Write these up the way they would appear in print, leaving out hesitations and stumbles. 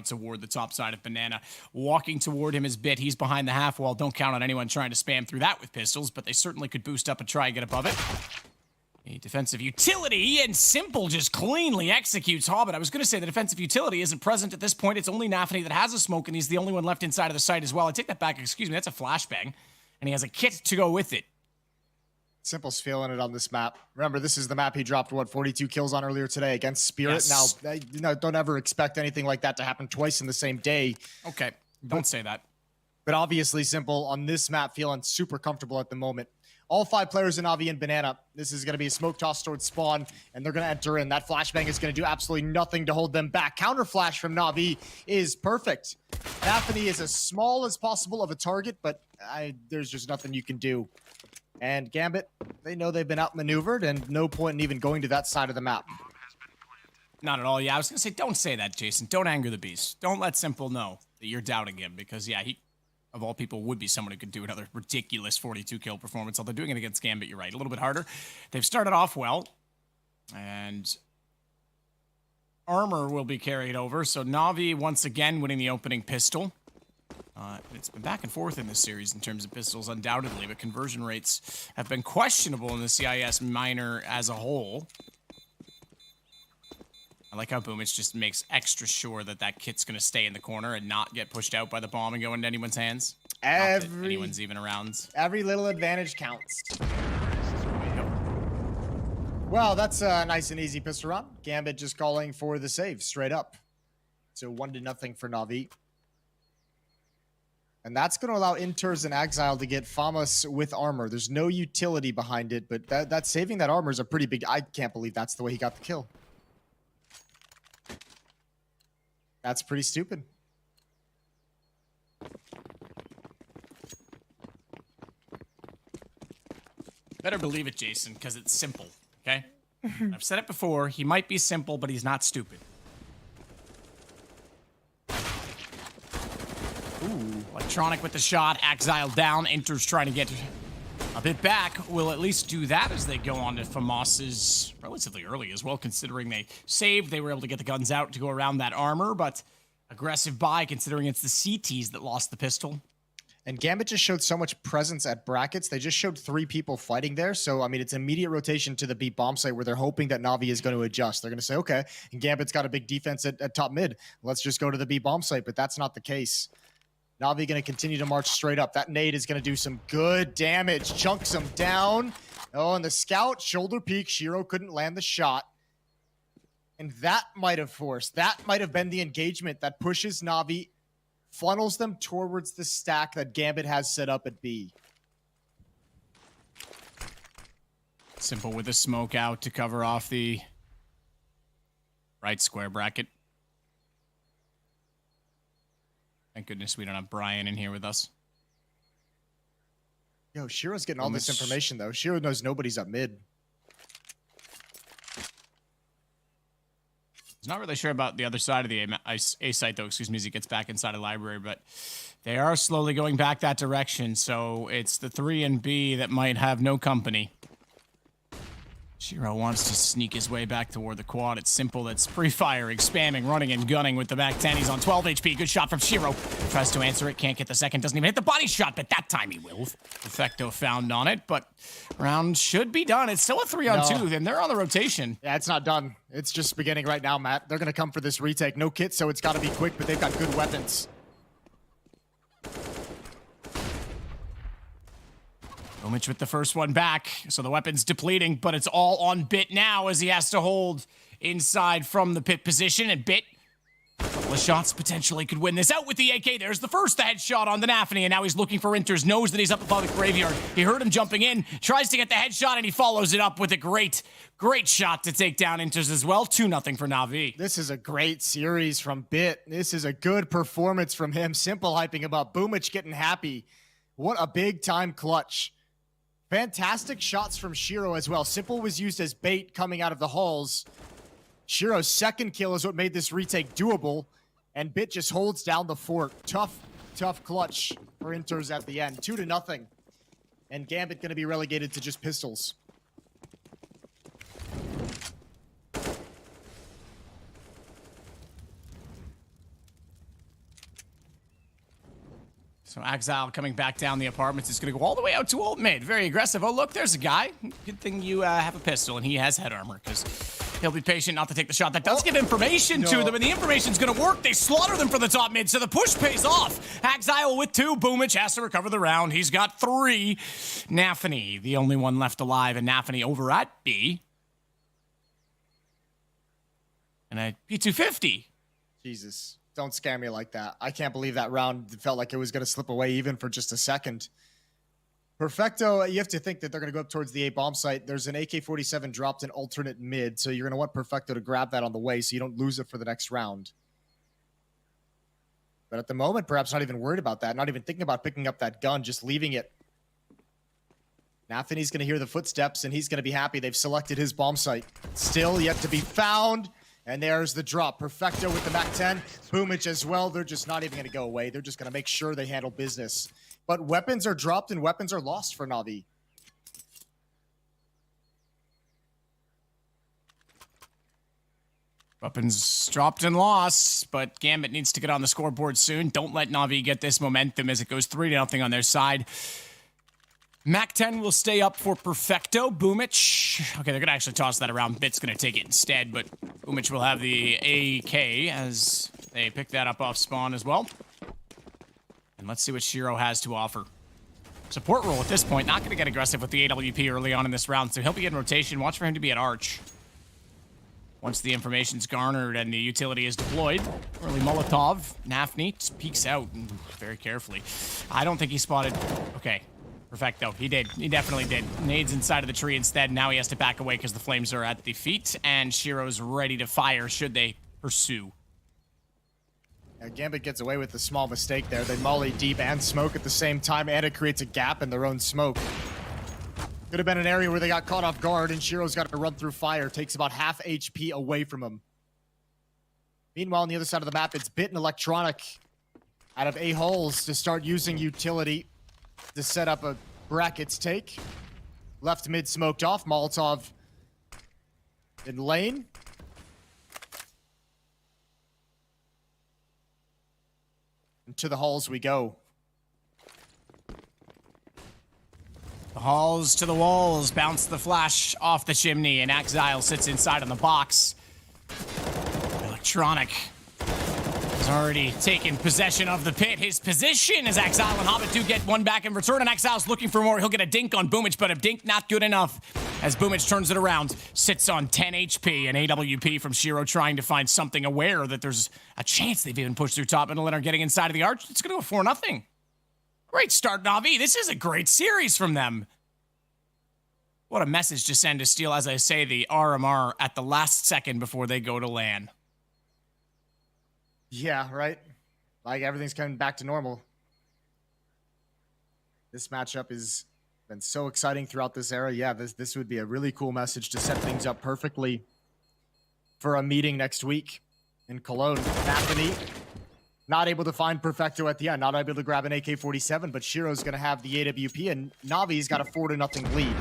toward the top side of Banana. Walking toward him is Bit. He's behind the half wall. Don't count on anyone trying to spam through that with pistols, but they certainly could boost up and try and get above it. A defensive utility, and Simple just cleanly executes Hobbit. I was going to say the defensive utility isn't present at this point. It's only Navi that has a smoke, and he's the only one left inside of the site as well. I take that back. Excuse me. That's a flashbang, and he has a kit to go with it. Simple's feeling it on this map. Remember, this is the map he dropped, what, 42 kills on earlier today against Spirit. Yes. Now, don't ever expect anything like that to happen twice in the same day. Okay, don't say that. But obviously, Simple on this map feeling super comfortable at the moment. All 5 players in Navi and Banana. This is going to be a smoke toss towards spawn, and they're going to enter in. That flashbang is going to do absolutely nothing to hold them back. Counter flash from Navi is perfect. Navi is as small as possible of a target, but there's just nothing you can do. And Gambit, they know they've been outmaneuvered, and no point in even going to that side of the map. Not at all. Yeah, I was going to say, don't say that, Jason. Don't anger the beast. Don't let Simple know that you're doubting him, because, yeah, he, of all people, would be someone who could do another ridiculous 42-kill performance. Although doing it against Gambit, you're right, a little bit harder. They've started off well, and armor will be carried over. So Navi, once again, winning the opening pistol. It's been back and forth in this series in terms of pistols, undoubtedly, but conversion rates have been questionable in the CIS minor as a whole. I like how Boomich just makes extra sure that that kit's going to stay in the corner and not get pushed out by the bomb and go into anyone's hands. Not that anyone's even around. Every little advantage counts. Well, that's a nice and easy pistol run. Gambit just calling for the save straight up. So 1-0 for Navi. And that's going to allow Inters and Exile to get Famas with armor. There's no utility behind it, but that saving that armor is a pretty big... I can't believe that's the way he got the kill. That's pretty stupid. Better believe it, Jason, because it's simple, okay? I've said it before. He might be simple, but he's not stupid. Ooh, Electronic with the shot. Exile down. Inter's trying to get a bit back. Will at least do that as they go on to Famas's relatively early as well, considering they saved. They were able to get the guns out to go around that armor, but aggressive buy considering it's the CTs that lost the pistol. And Gambit just showed so much presence at brackets. They just showed 3 people fighting there. So, I mean, it's immediate rotation to the B bomb site where they're hoping that Navi is going to adjust. They're going to say, okay, and Gambit's got a big defense at top mid. Let's just go to the B bomb site, but that's not the case. Navi going to continue to march straight up. That nade is going to do some good damage. Chunks him down. Oh, and the scout, shoulder peek. Shiro couldn't land the shot. And that might have forced. That might have been the engagement that pushes Navi, funnels them towards the stack that Gambit has set up at B. Simple with the smoke out to cover off the right square bracket. Thank goodness we don't have Brian in here with us. Yo, Shiro's getting all this information, though. Shiro knows nobody's up mid. He's not really sure about the other side of the A site, though, excuse me, as he gets back inside the library, but they are slowly going back that direction, so it's the 3 and B that might have no company. Shiro wants to sneak his way back toward the quad. It's Simple that's pre-firing, spamming, running, and gunning with the back 10. He's on 12 HP. Good shot from Shiro. Tries to answer it. Can't get the second. Doesn't even hit the body shot, but that time he will. Effecto found on it, but round should be done. It's still a 3-on-2, and they're on the rotation. Yeah, it's not done. It's just beginning right now, Matt. They're going to come for this retake. No kit, so it's got to be quick, but they've got good weapons. Boomich with the first one back, so the weapon's depleting, but it's all on Bit now as he has to hold inside from the pit position, and Bit, a couple of shots potentially could win this out with the AK. There's the first headshot on the Nafi, and now he's looking for Inters, knows that he's up above the graveyard. He heard him jumping in, tries to get the headshot, and he follows it up with a great shot to take down Inters as well. 2-0 for Navi. This is a great series from Bit. This is a good performance from him. Simple hyping him up. Boomich getting happy. What a big-time clutch. Fantastic shots from Shiro as well. Simple was used as bait coming out of the halls. Shiro's second kill is what made this retake doable, and Bit just holds down the fort. Tough clutch for Inters at the end. 2-0. And Gambit going to be relegated to just pistols. So Exile coming back down the apartments is going to go all the way out to ult mid. Very aggressive. Oh, look, there's a guy. Good thing you have a pistol, and he has head armor, because he'll be patient not to take the shot. That does give information to them, and the information's going to work. They slaughter them for the top mid, so the push pays off. Exile with 2. Boomich has to recover the round. He's got 3. Nafi, the only one left alive, and Nafi over at B. And a P250. Jesus. Don't scare me like that. I can't believe that round felt like it was going to slip away even for just a second. Perfecto, you have to think that they're going to go up towards the A bomb site. There's an AK-47 dropped in alternate mid, so you're going to want Perfecto to grab that on the way so you don't lose it for the next round. But at the moment, perhaps not even worried about that, not even thinking about picking up that gun, just leaving it. Nafi's going to hear the footsteps, and he's going to be happy they've selected his bomb site. Still yet to be found. And there's the drop. Perfecto with the MAC-10. Boomich as well. They're just not even going to go away. They're just going to make sure they handle business. But weapons are dropped and weapons are lost for Navi. Weapons dropped and lost, but Gambit needs to get on the scoreboard soon. Don't let Navi get this momentum as it goes 3-0 on their side. MAC-10 will stay up for Perfecto. Boomich. Okay, they're going to actually toss that around. Bit's going to take it instead, but Boomich will have the AK as they pick that up off spawn as well. And let's see what Shiro has to offer. Support role at this point. Not going to get aggressive with the AWP early on in this round, so he'll be in rotation. Watch for him to be at Arch. Once the information's garnered and the utility is deployed, early Molotov, Nafi peeks out very carefully. I don't think he spotted... Okay. Perfecto. He did. He definitely did. Nades inside of the tree instead. Now he has to back away because the flames are at the feet, and Shiro's ready to fire should they pursue. Gambit gets away with the small mistake there. They molly deep and smoke at the same time, and it creates a gap in their own smoke. Could have been an area where they got caught off guard, and Shiro's got to run through fire. Takes about half HP away from him. Meanwhile, on the other side of the map, it's Bit and Electronic out of A holes to start using utility to set up a brackets take. Left mid smoked off. Molotov in lane. And to the halls we go. The halls to the walls. Bounce the flash off the chimney, and Exile sits inside on the box. Electronic has already taken possession of the pit. His position as Exile and Hobbit do get one back in return, and Exile's looking for more. He'll get a dink on Boomich, but a dink not good enough as Boomich turns it around. Sits on 10 HP, an AWP from Shiro trying to find something, aware that there's a chance they've even pushed through top middle and are getting inside of the arch. It's going to go 4-0. Great start, Navi. This is a great series from them. What a message to send to steal, as I say, the RMR at the last second before they go to LAN. Yeah, right? Like, everything's coming back to normal. This matchup has been so exciting throughout this era. Yeah, this would be a really cool message to set things up perfectly for a meeting next week in Cologne. Nafi not able to find Perfecto at the end, not able to grab an AK-47, but Shiro's going to have the AWP, and Navi's got a 4-0 lead.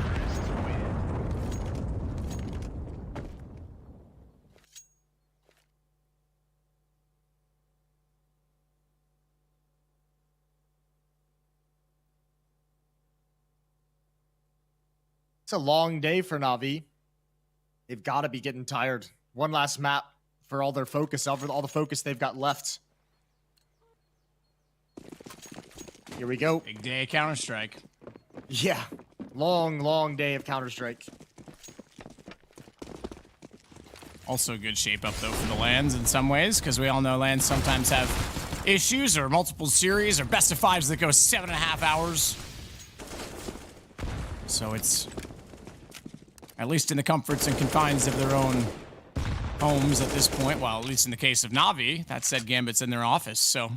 It's a long day for Navi. They've got to be getting tired. One last map for all their focus, all the focus they've got left. Here we go. Big day of Counter-Strike. Yeah. Long, long day of Counter-Strike. Also good shape up, though, for the LANs in some ways, because we all know LANs sometimes have issues or multiple series or best of fives that go 7.5 hours. So it's, at least in the comforts and confines of their own homes at this point, well, at least in the case of Navi. That said, Gambit's in their office, so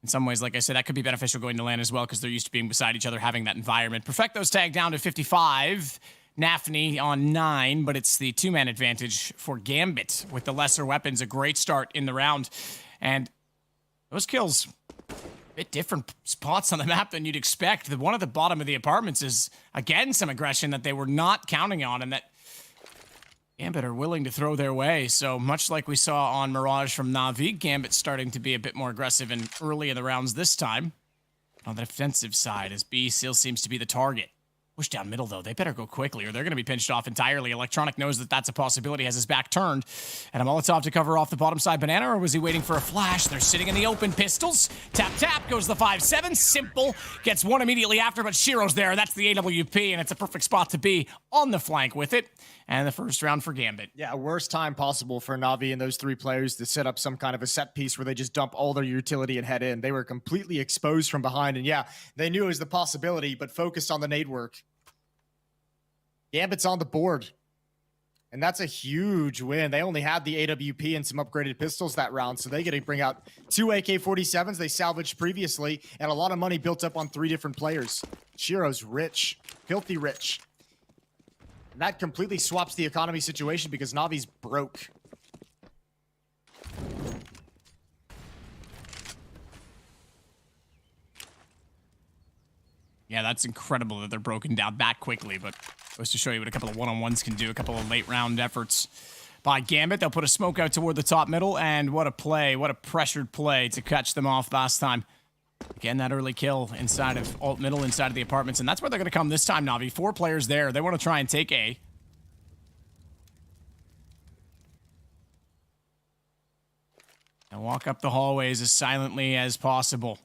in some ways, like I said, that could be beneficial going to LAN as well, because they're used to being beside each other, having that environment. Perfecto's tagged down to 55. Nafi on 9, but it's the two-man advantage for Gambit with the lesser weapons. A great start in the round. And those kills, a bit different spots on the map than you'd expect. The one at the bottom of the apartments is, again, some aggression that they were not counting on, and that Gambit are willing to throw their way, so much like we saw on Mirage from Navi, Gambit starting to be a bit more aggressive and early in the rounds this time. On the defensive side, as B still seems to be the target. Push down middle, though. They better go quickly, or they're going to be pinched off entirely. Electronic knows that that's a possibility, has his back turned. And a Molotov to cover off the bottom side. Banana, or was he waiting for a flash? They're sitting in the open. Pistols. Tap, tap. Goes the 5-7. Simple. Gets one immediately after, but Shiro's there. That's the AWP, and it's a perfect spot to be on the flank with it. And the first round for Gambit. Yeah, worst time possible for Navi and those 3 players to set up some kind of a set piece where they just dump all their utility and head in. They were completely exposed from behind, and yeah, they knew it was the possibility, but focused on the nade work. Gambit's on the board, and that's a huge win. They only had the AWP and some upgraded pistols that round, so they get to bring out 2 AK-47s they salvaged previously, and a lot of money built up on 3 different players. Shiro's rich, filthy rich. And that completely swaps the economy situation because Navi's broke. Yeah, that's incredible that they're broken down that quickly, but goes to show you what a couple of one-on-ones can do, a couple of late-round efforts by Gambit. They'll put a smoke out toward the top middle, and what a play, what a pressured play to catch them off last time. Again, that early kill inside of alt middle, inside of the apartments, and that's where they're going to come this time, Navi. 4 players there. They want to try and take A. And walk up the hallways as silently as possible.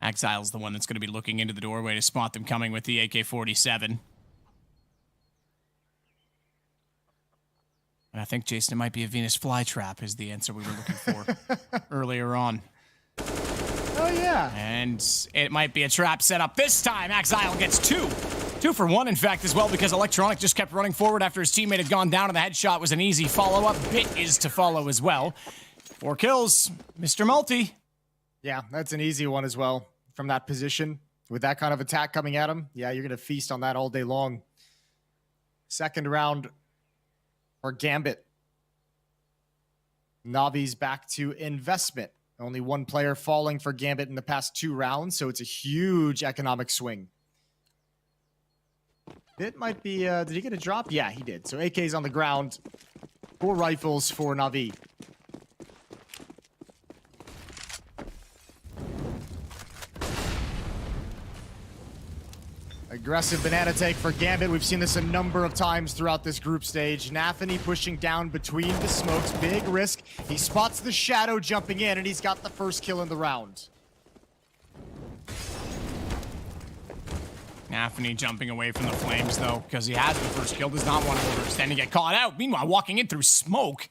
Exile's the one that's going to be looking into the doorway to spot them coming with the AK-47. And I think, Jason, it might be a Venus flytrap is the answer we were looking for earlier on. Oh, yeah. And it might be a trap set up this time. Exile gets 2. 2 for 1, in fact, as well, because Electronic just kept running forward after his teammate had gone down, and the headshot was an easy follow-up. Bit is to follow as well. 4 kills. Mr. Multi. Yeah, that's an easy one as well from that position. With that kind of attack coming at him, yeah, you're going to feast on that all day long. Second round for Gambit. Navi's back to investment. Only 1 player falling for Gambit in the past 2 rounds, so it's a huge economic swing. Bit might be, did he get a drop? Yeah, he did. So AK's on the ground. 4 rifles for Navi. Aggressive banana take for Gambit. We've seen this a number of times throughout this group stage. Nafany pushing down between the smokes. Big risk. He spots the shadow jumping in, and he's got the first kill in the round. Nafany jumping away from the flames, though, because he has the first kill. Does not want to overextend and get caught out. Meanwhile, walking in through smoke,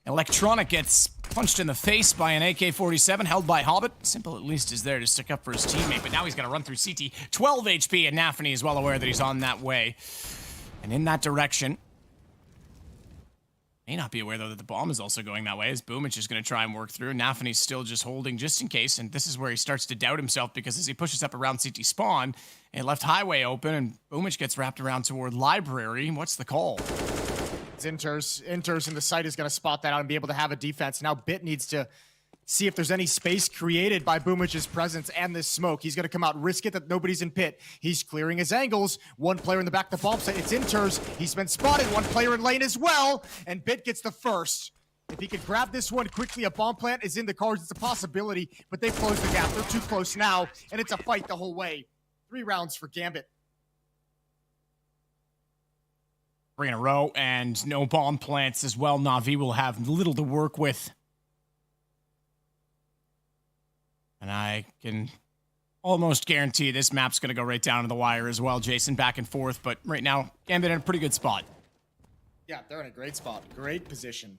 Electronic gets punched in the face by an AK-47 held by Hobbit. Simple at least is there to stick up for his teammate, but now he's got to run through CT. 12 HP, and Nafany is well aware that he's on that way. And in that direction, may not be aware, though, that the bomb is also going that way, as Boomich is going to try and work through. Nafany's still just holding just in case, and this is where he starts to doubt himself, because as he pushes up around CT spawn, and left highway open, and Boomich gets wrapped around toward library. What's the call? It's Inters in the site is going to spot that out and be able to have a defense. Now Bit needs to see if there's any space created by Boomich's presence and this smoke. He's going to come out, risk it that nobody's in pit. He's clearing his angles. 1 player in the back of the bomb site. It's Inters. He's been spotted. 1 player in lane as well, and Bit gets the first. If he could grab this one quickly, a bomb plant is in the cards. It's a possibility, but they've closed the gap. They're too close now, and it's a fight the whole way. 3 rounds for Gambit. 3 in a row, and no bomb plants as well. Navi will have little to work with. And I can almost guarantee this map's going to go right down to the wire as well, Jason, back and forth. But right now, Gambit in a pretty good spot. Yeah, they're in a great spot. Great position.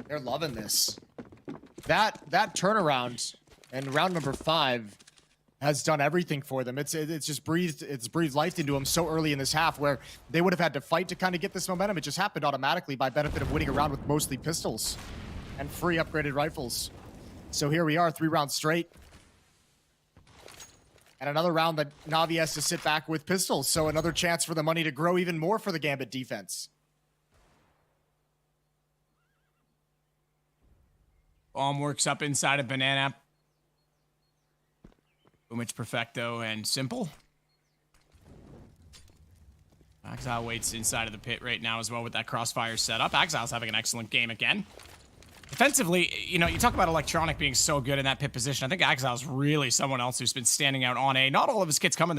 They're loving this. That turnaround in round number 5 has done everything for them. It's just breathed life into them so early in this half, where they would have had to fight to kind of get this momentum. It just happened automatically by benefit of winning a round with mostly pistols and free upgraded rifles. So here we are, 3 rounds straight. And another round that Navi has to sit back with pistols. So another chance for the money to grow even more for the Gambit defense. Bomb works up inside of Banana. Boomich, Perfecto, and Simple. Exile waits inside of the pit right now as well with that crossfire setup. Exile's having an excellent game again. Defensively, you know, you talk about Electronic being so good in that pit position. I think Exile's really someone else who's been standing out on A. Not all of his kills come in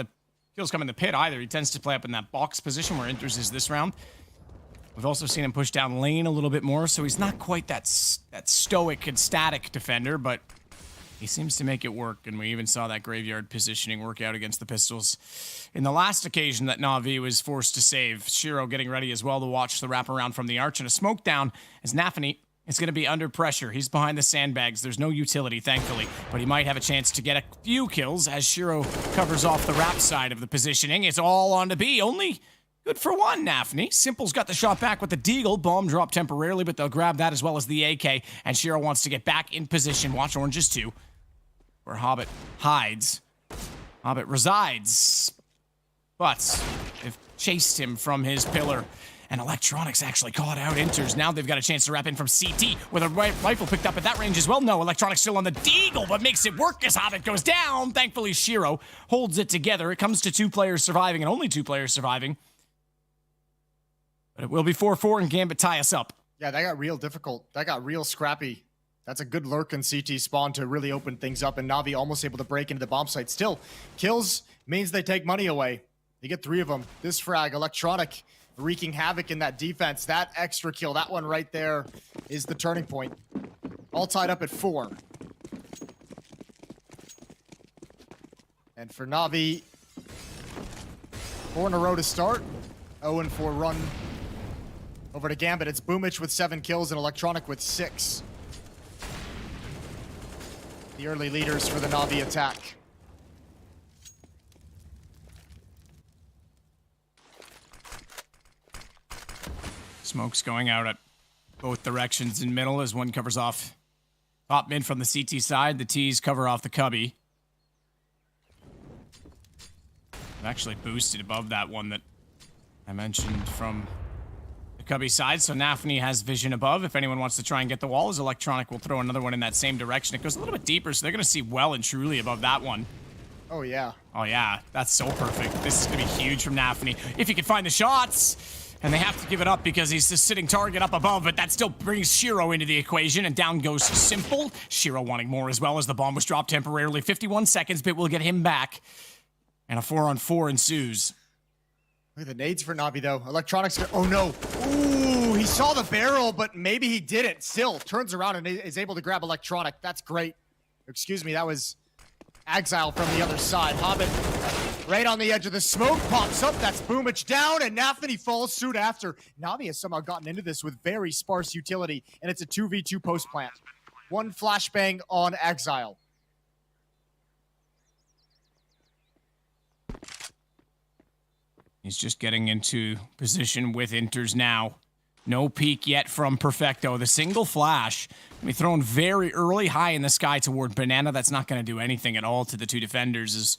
the pit either. He tends to play up in that box position where Inters is this round. We've also seen him push down lane a little bit more, so he's not quite that stoic and static defender, but he seems to make it work, and we even saw that graveyard positioning work out against the Pistols. In the last occasion that Navi was forced to save, Shiro getting ready as well to watch the wraparound from the arch, and a smoke down as Nafany is going to be under pressure. He's behind the sandbags. There's no utility, thankfully, but he might have a chance to get a few kills as Shiro covers off the wrap side of the positioning. It's all on to B. Only good for one, Nafany. Simple's got the shot back with the Deagle. Bomb drop temporarily, but they'll grab that as well as the AK, and Shiro wants to get back in position. Watch Oranges too, where Hobbit hides. Hobbit resides, but they've chased him from his pillar. And Electronics actually caught out Inters. Now they've got a chance to wrap in from CT with a rifle picked up at that range as well. No, Electronics still on the Deagle, but makes it work as Hobbit goes down. Thankfully, Shiro holds it together. It comes to 2 players surviving and only 2 players surviving. But it will be 4-4 and Gambit tie us up. Yeah, that got real difficult. That got real scrappy. That's a good lurk in CT spawn to really open things up, and Navi almost able to break into the bomb site. Still, kills means they take money away. They get 3 of them. This frag, Electronic, wreaking havoc in that defense. That extra kill, that one right there is the turning point. All tied up at 4. And for Navi, 4 in a row to start. 0-4 run over to Gambit. It's Boomich with 7 kills and Electronic with 6. The early leaders for the Navi attack. Smoke's going out at both directions in middle as one covers off top mid from the CT side. The T's cover off the cubby. I've actually boosted above that one that I mentioned from the cubby side. So Nafany has vision above. If anyone wants to try and get the wall, as Electronic will throw another one in that same direction. It goes a little bit deeper, so they're going to see well and truly above that one. Oh, yeah. Oh, yeah. That's so perfect. This is going to be huge from Nafany. If he can find the shots. And they have to give it up because he's just sitting target up above, but that still brings Shiro into the equation, and down goes Simple. Shiro wanting more as well as the bomb was dropped temporarily. 51 seconds, but we'll get him back. And a 4-on-4 ensues. Look at the nades for Navi, though. Electronics, oh no. Ooh, he saw the barrel, but maybe he didn't. Still, turns around and is able to grab Electronic. That's great. Excuse me, that was Exile from the other side. Hobbit right on the edge of the smoke, pops up. That's Boomich down, and Nafany falls suit after. Navi has somehow gotten into this with very sparse utility, and it's a 2v2 post plant. 1 flashbang on Exile. He's just getting into position with Inters now. No peek yet from Perfecto. The single flash can be thrown very early, high in the sky toward Banana. That's not going to do anything at all to the 2 defenders as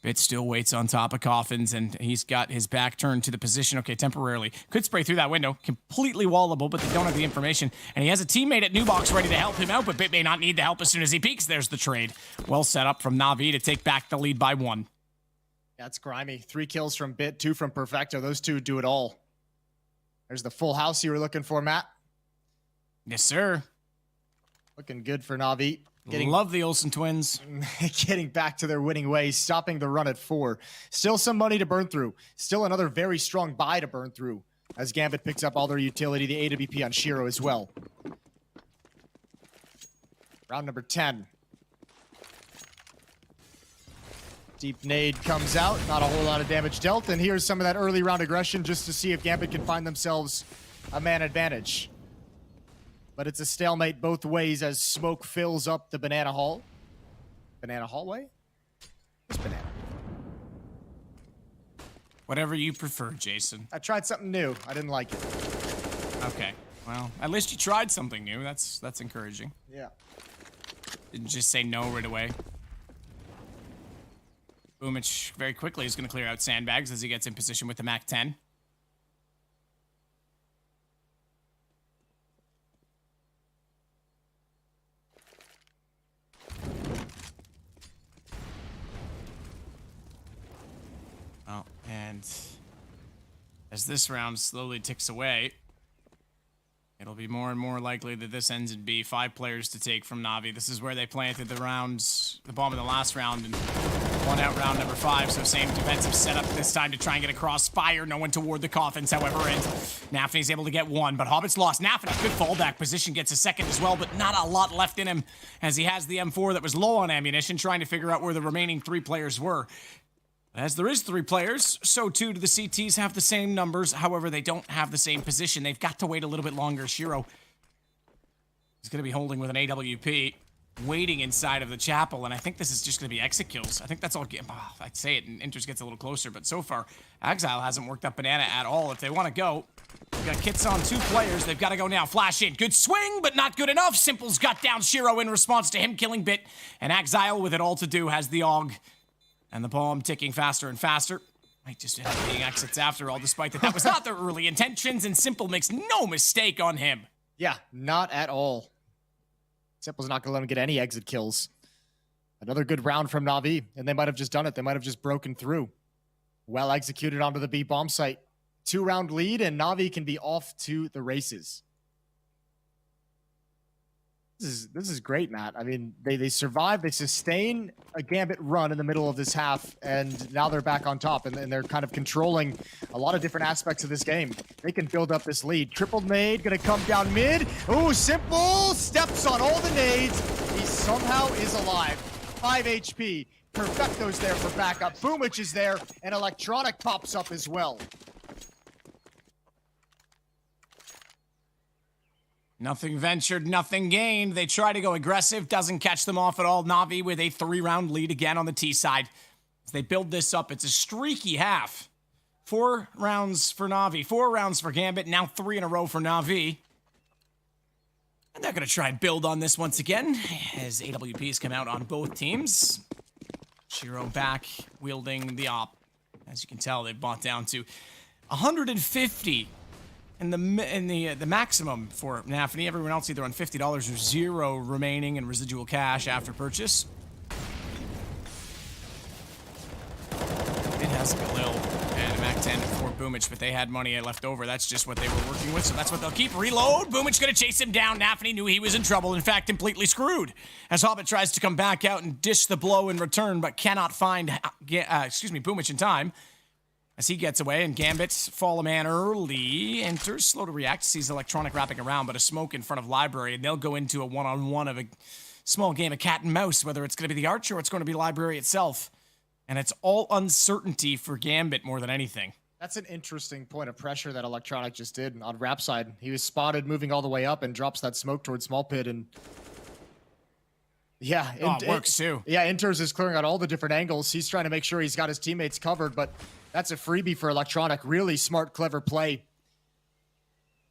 Bit still waits on top of Coffins, and he's got his back turned to the position. Okay, temporarily. Could spray through that window. Completely wallable, but they don't have the information. And he has a teammate at New Box ready to help him out, but Bit may not need the help as soon as he peeks. There's the trade. Well set up from Navi to take back the lead by 1. That's grimy. 3 kills from Bit, 2 from Perfecto. Those 2 do it all. There's the full house you were looking for, Matt. Yes, sir. Looking good for Navi. Love the Olsen twins. Getting back to their winning ways, stopping the run at 4. Still some money to burn through. Still another very strong buy to burn through as Gambit picks up all their utility, the AWP on Shiro as well. Round number 10. Deep nade comes out, not a whole lot of damage dealt, and here's some of that early round aggression just to see if Gambit can find themselves a man advantage. But it's a stalemate both ways as smoke fills up the banana hall. Banana hallway? It's banana. Whatever you prefer, Jason. I tried something new. I didn't like it. Okay. Well, at least you tried something new. That's encouraging. Yeah. Didn't just say no right away. Boomich very quickly is going to clear out sandbags as he gets in position with the MAC-10. Oh, and As this round slowly ticks away, it'll be more and more likely that this ends in B. 5 players to take from Navi. This is where they planted the bomb in the last round, and one out round number 5. So same defensive setup this time to try and get a crossfire. No one toward the coffins, however, and Nafany's able to get one, but Hobbit's lost. Nafany, good fallback position, gets a second as well, but not a lot left in him as he has the M4 that was low on ammunition, trying to figure out where the remaining 3 players were. As there is 3 players, so too do the CTs have the same numbers. However, they don't have the same position. They've got to wait a little bit longer. Shiro is going to be holding with an AWP, waiting inside of the chapel, and I think this is just going to be exit kills. I think that's all. I'd say it, and Inters gets a little closer, but so far, Exile hasn't worked up Banana at all. If they want to go, they've got kits on 2 players. They've got to go now. Flash in. Good swing, but not good enough. Simple's got down Shiro in response to him killing Bit, and Exile, with it all to do, has the AUG. And the bomb ticking faster and faster. Might just end up being exits after all, despite that was not their early intentions, and Simple makes no mistake on him. Yeah, not at all. Simple's not going to let him get any exit kills. Another good round from Navi, and they might have just done it. They might have just broken through. Well executed onto the B bomb site. 2-round lead, and Navi can be off to the races. This is great, Matt. I mean, they survive, they sustain a Gambit run in the middle of this half, and now they're back on top, and they're kind of controlling a lot of different aspects of this game. They can build up this lead. Triple nade, gonna come down mid. Ooh, Simple steps on all the nades. He somehow is alive. 5 HP. Perfecto's there for backup. Boomich is there, and Electronic pops up as well. Nothing ventured, nothing gained. They try to go aggressive, doesn't catch them off at all. Navi with a 3-round lead again on the T side. As they build this up, it's a streaky half. 4 rounds for Navi, 4 rounds for Gambit, now 3 in a row for Navi. And they're going to try and build on this once again, as AWPs come out on both teams. Shiro back, wielding the op. As you can tell, they've bought down to 150. And the maximum for Nafany, everyone else either on $50 or 0 remaining in residual cash after purchase. It has a Galil and a MAC-10 for Boomich, but they had money left over. That's just what they were working with, so that's what they'll keep. Reload. Boomich gonna chase him down. Nafany knew he was in trouble, in fact, completely screwed. As Hobbit tries to come back out and dish the blow in return, but cannot find, Boomich in time. As he gets away, and Gambit's fall a man early, enters, slow to react, sees Electronic wrapping around, but a smoke in front of Library, and they'll go into a one-on-one of a small game of cat and mouse, whether it's going to be the Archer or it's going to be Library itself. And it's all uncertainty for Gambit more than anything. That's an interesting point of pressure that Electronic just did on Rap side. He was spotted moving all the way up and drops that smoke towards Small Pit, and yeah, it works too. Yeah, Inters is clearing out all the different angles. He's trying to make sure he's got his teammates covered, but that's a freebie for Electronic. Really smart, clever play.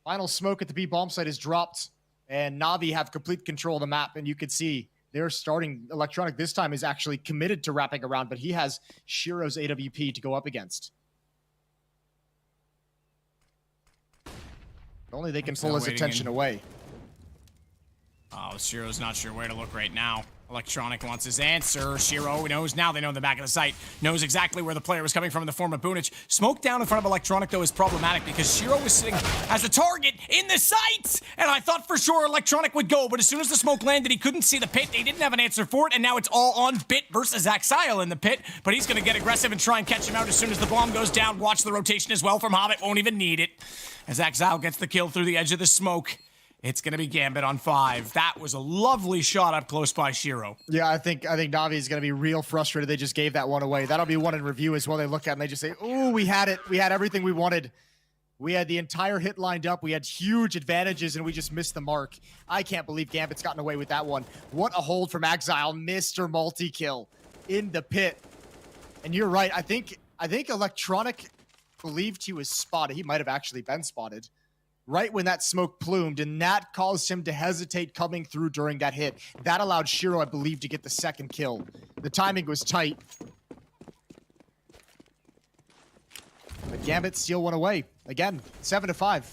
Final smoke at the B bomb site is dropped, and Navi have complete control of the map, and you can see they're starting. Electronic this time is actually committed to wrapping around, but he has Shiro's AWP to go up against. Only they can pull his attention away. Oh, Shiro's not sure where to look right now. Electronic wants his answer. Shiro knows now. They know in the back of the site. Knows exactly where the player was coming from in the form of Boonich. Smoke down in front of Electronic, though, is problematic because Shiro was sitting as a target in the site. And I thought for sure Electronic would go, but as soon as the smoke landed, he couldn't see the pit. They didn't have an answer for it, and now it's all on Bit versus Axile in the pit. But he's going to get aggressive and try and catch him out as soon as the bomb goes down. Watch the rotation as well from Hobbit. Won't even need it. As Axile gets the kill through the edge of the smoke. It's going to be Gambit on 5. That was a lovely shot up close by Shiro. Yeah, I think Navi is going to be real frustrated they just gave that one away. That'll be one in review as well. They look at it and they just say, ooh, we had it. We had everything we wanted. We had the entire hit lined up. We had huge advantages, and we just missed the mark. I can't believe Gambit's gotten away with that one. What a hold from Exile. Mr. Multi-kill in the pit. And you're right. I think Electronic believed he was spotted. He might have actually been spotted right when that smoke plumed, and that caused him to hesitate coming through during that hit. That allowed Shiro, I believe, to get the second kill. The timing was tight. But Gambit steal one away. Again, 7-5.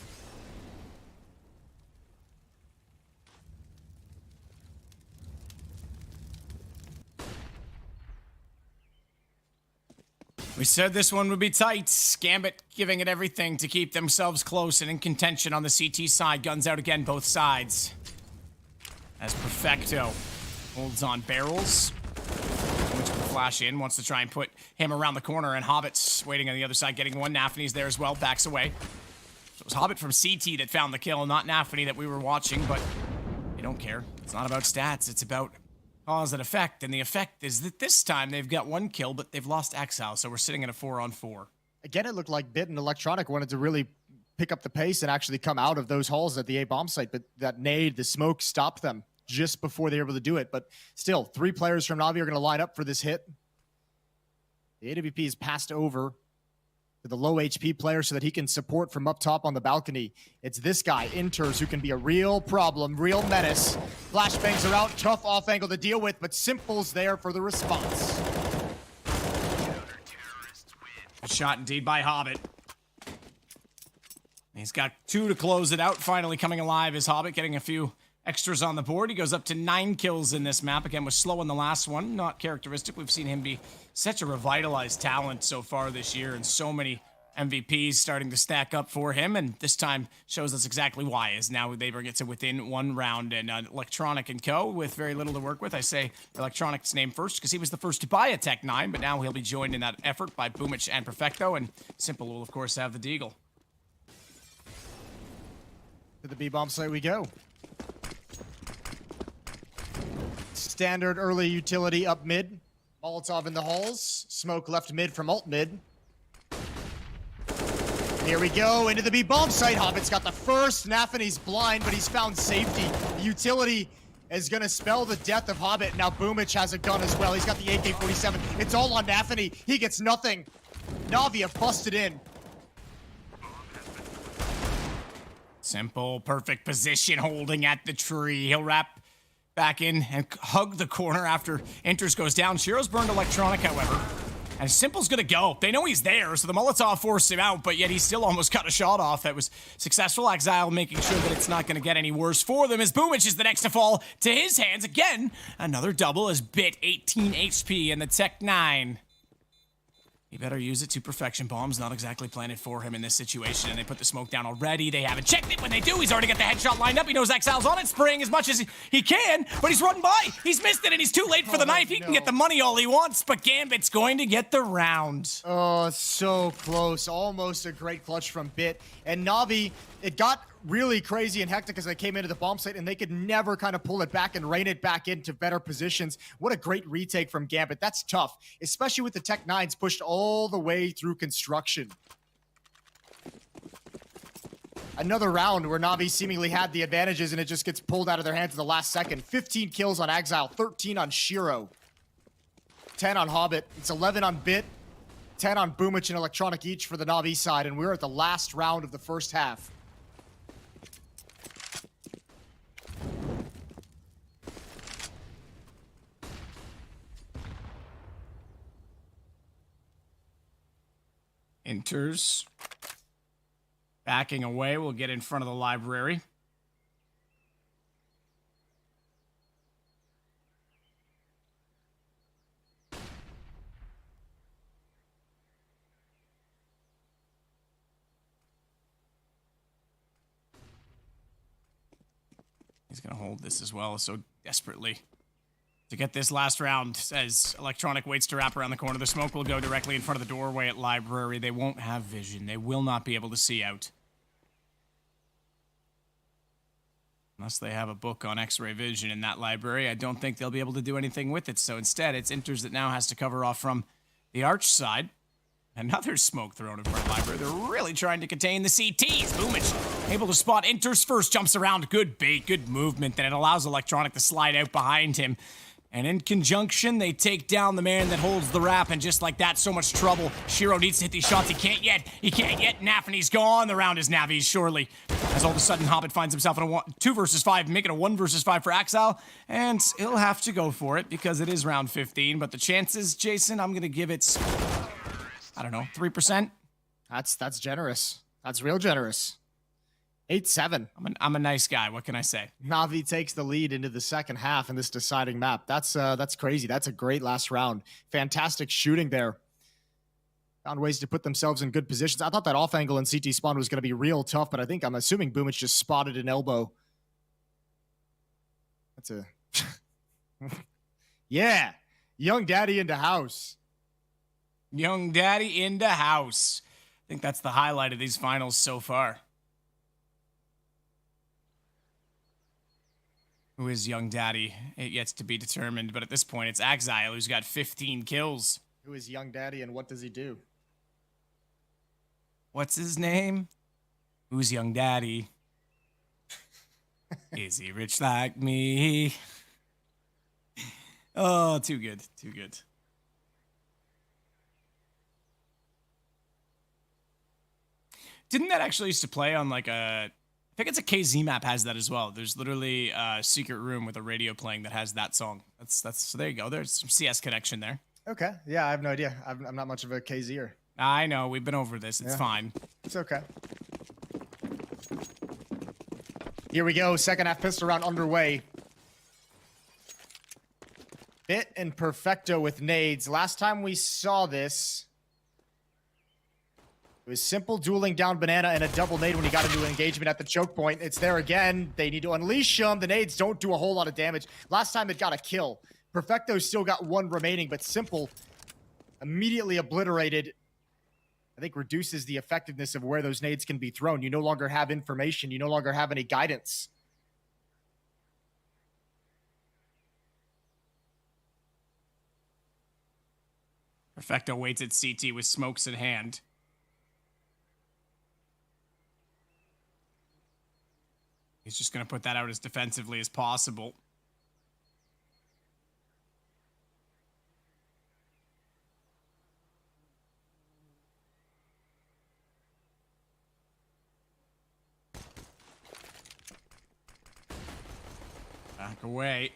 We said this one would be tight. Gambit giving it everything to keep themselves close and in contention on the CT side. Guns out again, both sides. As Perfecto holds on barrels. Which can flash in, wants to try and put him around the corner, and Hobbit's waiting on the other side, getting one. Nafany's there as well, backs away. So it was Hobbit from CT that found the kill, not Nafany that we were watching, but they don't care. It's not about stats, it's about cause and effect, and the effect is that this time they've got one kill, but they've lost Exile, so we're sitting at a 4-on-4. Again, it looked like Bit and Electronic wanted to really pick up the pace and actually come out of those halls at the A bomb site, but that nade, the smoke, stopped them just before they were able to do it. But still, 3 players from Navi are going to line up for this hit. The AWP is passed over to the low HP player so that he can support from up top on the balcony. It's this guy, Inters, who can be a real problem, real menace. Flashbangs are out, tough off angle to deal with, but Simple's there for the response. Good shot indeed by Hobbit. He's got 2 to close it out. Finally coming alive is Hobbit, getting a few extras on the board. He goes up to 9 kills in this map. Again, was slow in the last one. Not characteristic. We've seen him be such a revitalized talent so far this year, and so many MVPs starting to stack up for him, and this time shows us exactly why, as now they bring it to within 1 round. And Electronic and Co. with very little to work with. I say Electronic's name first because he was the first to buy a Tech 9, but now he'll be joined in that effort by Boomich and Perfecto, and Simple will, of course, have the Deagle. To the B bomb site we go. Standard early utility up mid. Molotov in the halls. Smoke left mid from alt mid. Here we go into the B bomb site. Hobbit's got the first. Nafany's blind, but he's found safety. The utility is going to spell the death of Hobbit. Now Boomich has a gun as well. He's got the AK-47. It's all on Nafany. He gets nothing. Navi have busted in. Simple, perfect position, holding at the tree. He'll wrap back in and hug the corner after Inters goes down. Shiro's burned Electronic, however. And Simple's gonna go. They know he's there, so the Molotov forced him out, but yet he still almost got a shot off that was successful. Exile making sure that it's not gonna get any worse for them, as Boomich is the next to fall to his hands. Again, another double as Bit, 18 HP and the Tech 9. He better use it to perfection. Bomb's not exactly planted for him in this situation, and they put the smoke down already. They haven't checked it. When they do, he's already got the headshot lined up. He knows Exile's on it, spraying as much as he can, but he's running by. He's missed it, and he's too late for the knife. He can get the money all he wants, but Gambit's going to get the round. Oh, so close. Almost a great clutch from Bit. And Navi, it got really crazy and hectic as they came into the bomb site, and they could never kind of pull it back and rein it back into better positions. What a great retake from Gambit. That's tough, especially with the Tech 9s pushed all the way through construction. Another round where Navi seemingly had the advantages, and it just gets pulled out of their hands in the last second. 15 kills on Exile, 13 on Shiro, 10 on Hobbit. It's 11 on Bit, 10 on Boomich and Electronic each for the Navi side, and we're at the last round of the first half. Inters. Backing away, we'll get in front of the library. He's going to hold this as well, so desperately to get this last round. As Electronic waits to wrap around the corner, the smoke will go directly in front of the doorway at library. They won't have vision. They will not be able to see out. Unless they have a book on X-ray vision in that library, I don't think they'll be able to do anything with it. So instead, it's Inters that now has to cover off from the arch side. Another smoke thrown in front of the library. They're really trying to contain the CTs. Boomich able to spot Inters first, jumps around. Good bait, good movement. Then it allows Electronic to slide out behind him. And in conjunction, they take down the man that holds the wrap, and just like that, so much trouble. Shiro needs to hit these shots. He can't yet. Nafany's gone. The round is Navi's, surely. As all of a sudden, Hobbit finds himself in a 2 versus 5, making a 1 versus 5 for Exile. And he'll have to go for it because it is round 15. But the chances, Jason, I'm going to give it, I don't know, 3%? That's generous. That's real generous. 8-7. I'm a nice guy. What can I say? Navi takes the lead into the second half in this deciding map. That's crazy. That's a great last round. Fantastic shooting there. Found ways to put themselves in good positions. I thought that off angle in CT spawn was going to be real tough, but I'm assuming Boomich just spotted an elbow. That's a... Yeah. Young Daddy into house. Young Daddy into house. I think that's the highlight of these finals so far. Who is Young Daddy? It yet to be determined, but at this point, it's Exile who's got 15 kills. Who is Young Daddy and what does he do? What's his name? Who's Young Daddy? Is he rich like me? Oh, too good. Too good. Didn't that actually used to play on like a... I think it's a KZ map has that as well. There's literally a secret room with a radio playing that has that song. So there you go. There's some CS connection there. Okay. Yeah, I have no idea. I'm not much of a KZer. I know. We've been over this. It's fine. It's okay. Here we go. Second half pistol round underway. Bit and Perfecto with nades. Last time we saw this, it was simple dueling down Banana and a double nade when he got into an engagement at the choke point. It's there again. They need to unleash them. The nades don't do a whole lot of damage. Last time it got a kill. Perfecto still got one remaining, but Simple immediately obliterated. I think reduces the effectiveness of where those nades can be thrown. You no longer have information. You no longer have any guidance. Perfecto waits at CT with smokes in hand. He's just going to put that out as defensively as possible. Back away.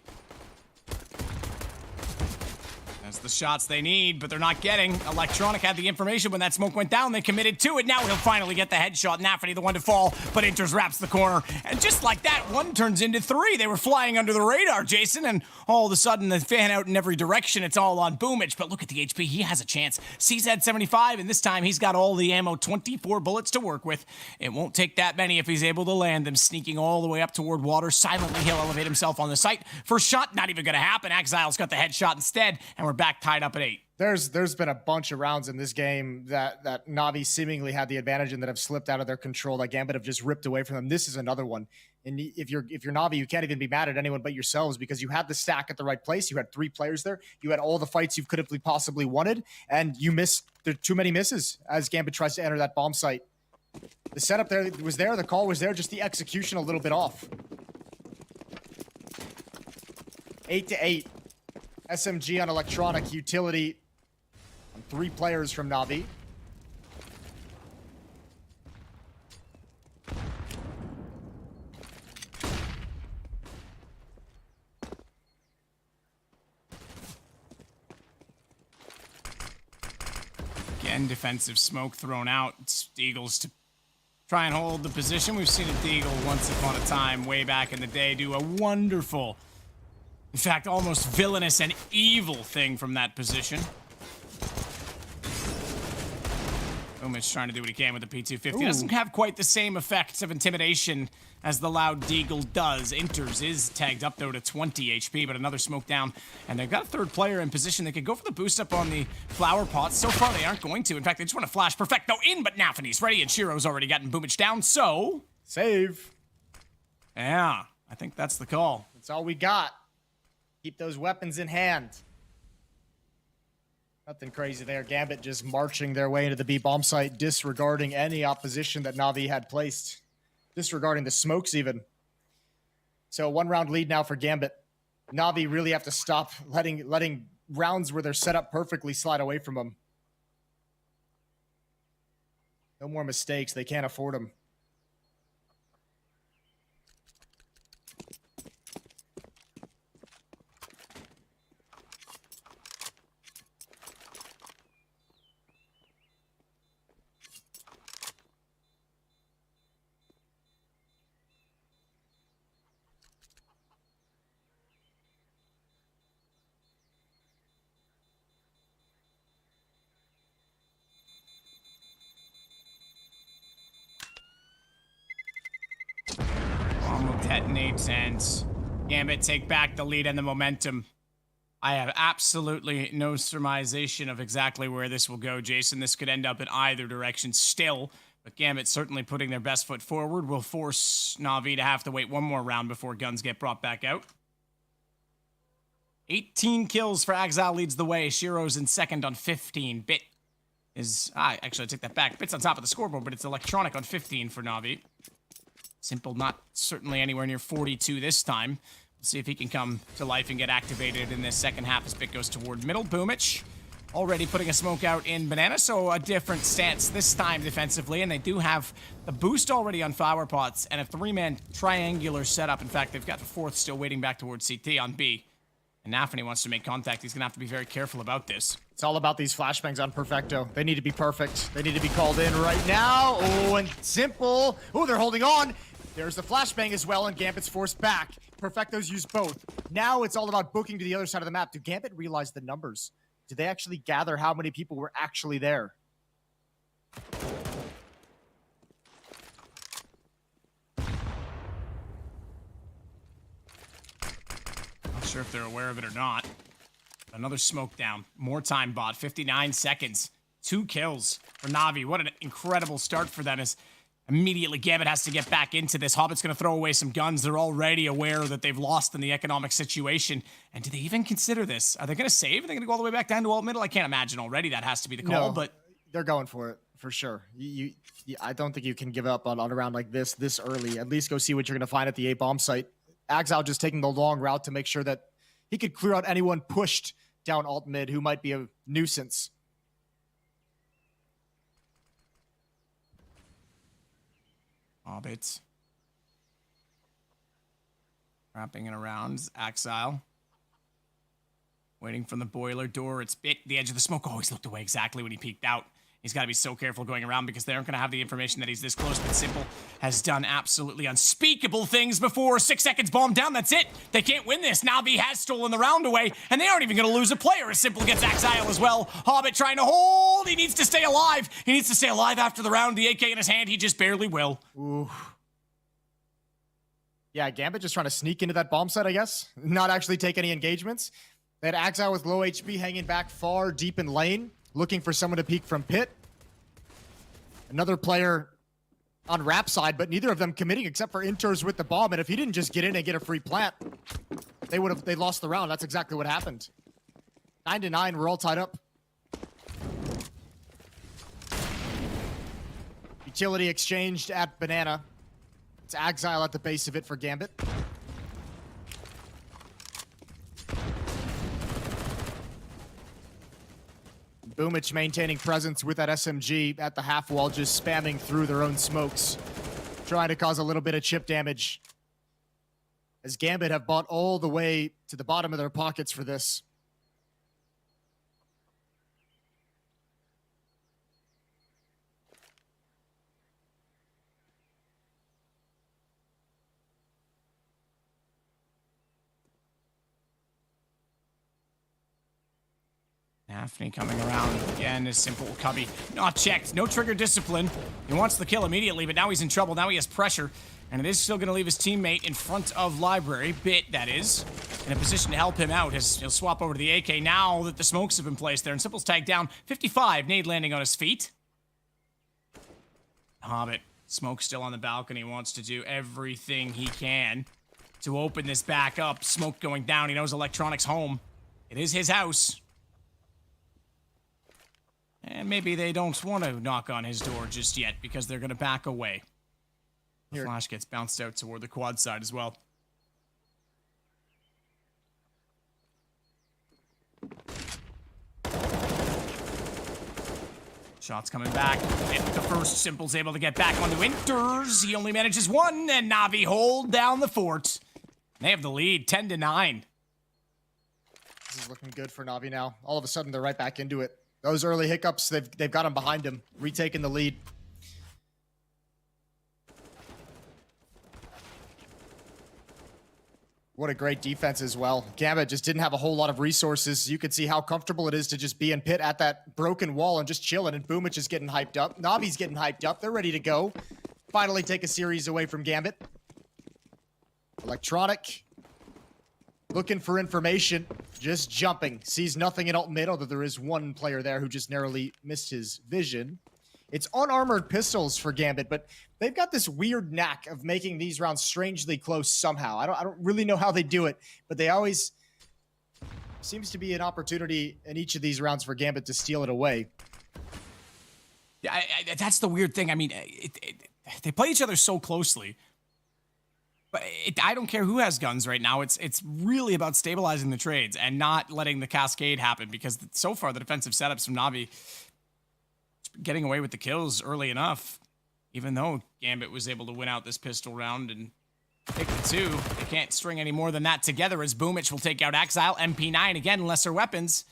That's the shots they need, but they're not getting. Electronic had the information when that smoke went down. They committed to it. Now he'll finally get the headshot. Nafany, the one to fall, but Inters wraps the corner. And just like that, one turns into three. They were flying under the radar, Jason, and all of a sudden, they fan out in every direction. It's all on Boomich, but look at the HP. He has a chance. CZ 75, and this time he's got all the ammo, 24 bullets to work with. It won't take that many if he's able to land them. Sneaking all the way up toward water. Silently, he'll elevate himself on the site. First shot, not even going to happen. Exile's got the headshot instead, and we're back tied up at 8. There's been a bunch of rounds in this game that Navi seemingly had the advantage and that have slipped out of their control. That Gambit have just ripped away from them. This is another one. And if you're Navi, you can't even be mad at anyone but yourselves because you had the stack at the right place. You had 3 players there. You had all the fights you could have possibly wanted, and you missed. There are too many misses as Gambit tries to enter that bomb site. The setup there was there. The call was there. Just the execution a little bit off. 8-8. SMG on electronic utility on 3 players from Navi. Again, defensive smoke thrown out. It's Eagles to try and hold the position. We've seen a Deagle once upon a time, way back in the day, do a wonderful, in fact, almost villainous and evil thing from that position. Boomich trying to do what he can with the P250. Ooh. Doesn't have quite the same effects of intimidation as the loud Deagle does. Inters is tagged up, though, to 20 HP, but another smoke down. And they've got a third player in position. They could go for the boost up on the flower pot. So far, they aren't going to. In fact, they just want to flash Perfecto in, but Nafany's ready, and Shiro's already gotten Boomich down, so... Save. Yeah, I think that's the call. That's all we got. Keep those weapons in hand. Nothing crazy there. Gambit just marching their way into the B bomb site, disregarding any opposition that Navi had placed. Disregarding the smokes even. So 1-round lead now for Gambit. Navi really have to stop letting rounds where they're set up perfectly slide away from them. No more mistakes. They can't afford them. detonate, and Gambit take back the lead and the momentum. I have absolutely no surmisation of exactly where this will go, Jason. This could end up in either direction still, but Gambit certainly putting their best foot forward will force Navi to have to wait one more round before guns get brought back out. 18 kills for Exile leads the way. Shiro's in second on 15. Bit is... actually, I take that back. Bit's on top of the scoreboard, but it's Electronic on 15 for Navi. Simple not certainly anywhere near 42 this time. We'll see if he can come to life and get activated in this second half as Bit goes toward middle. Boomich already putting a smoke out in Banana, so a different stance this time defensively, and they do have the boost already on Flower Pots and a three-man triangular setup. In fact, they've got the fourth still waiting back towards CT on B. And Nafany wants to make contact. He's going to have to be very careful about this. It's all about these flashbangs on Perfecto. They need to be perfect. They need to be called in right now. Oh, and Simple. Oh, they're holding on. There's the flashbang as well, and Gambit's forced back. Perfecto's used both. Now it's all about booking to the other side of the map. Do Gambit realize the numbers? Did they actually gather how many people were actually there? Not sure if they're aware of it or not. Another smoke down. More time bot. 59 seconds. 2 kills for Navi. What an incredible start for them as immediately Gambit has to get back into this. Hobbit's going to throw away some guns. They're already aware that they've lost in the economic situation. And do they even consider this? Are they going to save? Are they going to go all the way back down to alt middle? I can't imagine already that has to be the call, No, but they're going for it, for sure. I don't think you can give up on a round like this early. At least go see what you're going to find at the A bomb site. Exile just taking the long route to make sure that he could clear out anyone pushed down alt mid who might be a nuisance. Hobbits. Wrapping it around. Exile. Waiting from the boiler door. It's Bit. The edge of the smoke. Oh, he's looked away exactly when he peeked out. He's got to be so careful going around because they aren't going to have the information that he's this close. But Simple has done absolutely unspeakable things before. 6 seconds bomb down. That's it. They can't win this. Navi has stolen the round away, and they aren't even going to lose a player as Simple gets Exile as well. Hobbit trying to hold. He needs to stay alive. He needs to stay alive after the round. The AK in his hand. He just barely will. Ooh. Yeah, Gambit just trying to sneak into that bomb site, I guess. Not actually take any engagements. They had Exile with low HP hanging back far deep in lane, looking for someone to peek from pit. Another player on Rap side, but neither of them committing except for Inters with the bomb. And if he didn't just get in and get a free plant, they lost the round. That's exactly what happened. 9-9, we're all tied up. Utility exchanged at Banana. It's Exile at the base of it for Gambit. Boomich maintaining presence with that SMG at the half wall, just spamming through their own smokes, trying to cause a little bit of chip damage. As Gambit have bought all the way to the bottom of their pockets for this. Nafany coming around again is Simple. Cubby not checked. No trigger discipline. He wants the kill immediately, but now he's in trouble. Now he has pressure, and it is still going to leave his teammate in front of Library. Bit, that is, in a position to help him out. He'll swap over to the AK now that the smokes have been placed there, and Simple's tagged down. 55, nade landing on his feet. Hobbit, smoke still on the balcony, wants to do everything he can to open this back up. Smoke going down. He knows Electronic's home. It is his house. And maybe they don't want to knock on his door just yet because they're going to back away. The flash gets bounced out toward the quad side as well. Shots coming back. And the first Simple's able to get back onto Inters. He only manages one, and Navi hold down the fort. They have the lead, 10-9. This is looking good for Navi now. All of a sudden, they're right back into it. Those early hiccups, they've got him behind him, retaking the lead. What a great defense as well. Gambit just didn't have a whole lot of resources. You could see how comfortable it is to just be in pit at that broken wall and just chilling, and Boomich is getting hyped up. Navi's getting hyped up. They're ready to go. Finally take a series away from Gambit. Electronic looking for information, just jumping. Sees nothing in alt mid, although there is one player there who just narrowly missed his vision. It's unarmored pistols for Gambit, but they've got this weird knack of making these rounds strangely close somehow. I don't really know how they do it, but they always seems to be an opportunity in each of these rounds for Gambit to steal it away. Yeah, that's the weird thing. I mean, they play each other so closely. But I don't care who has guns right now. It's really about stabilizing the trades and not letting the cascade happen, because so far the defensive setups from Navi getting away with the kills early enough, even though Gambit was able to win out this pistol round and pick the two. They can't string any more than that together, as Boomich will take out Exile. MP9, again, lesser weapons.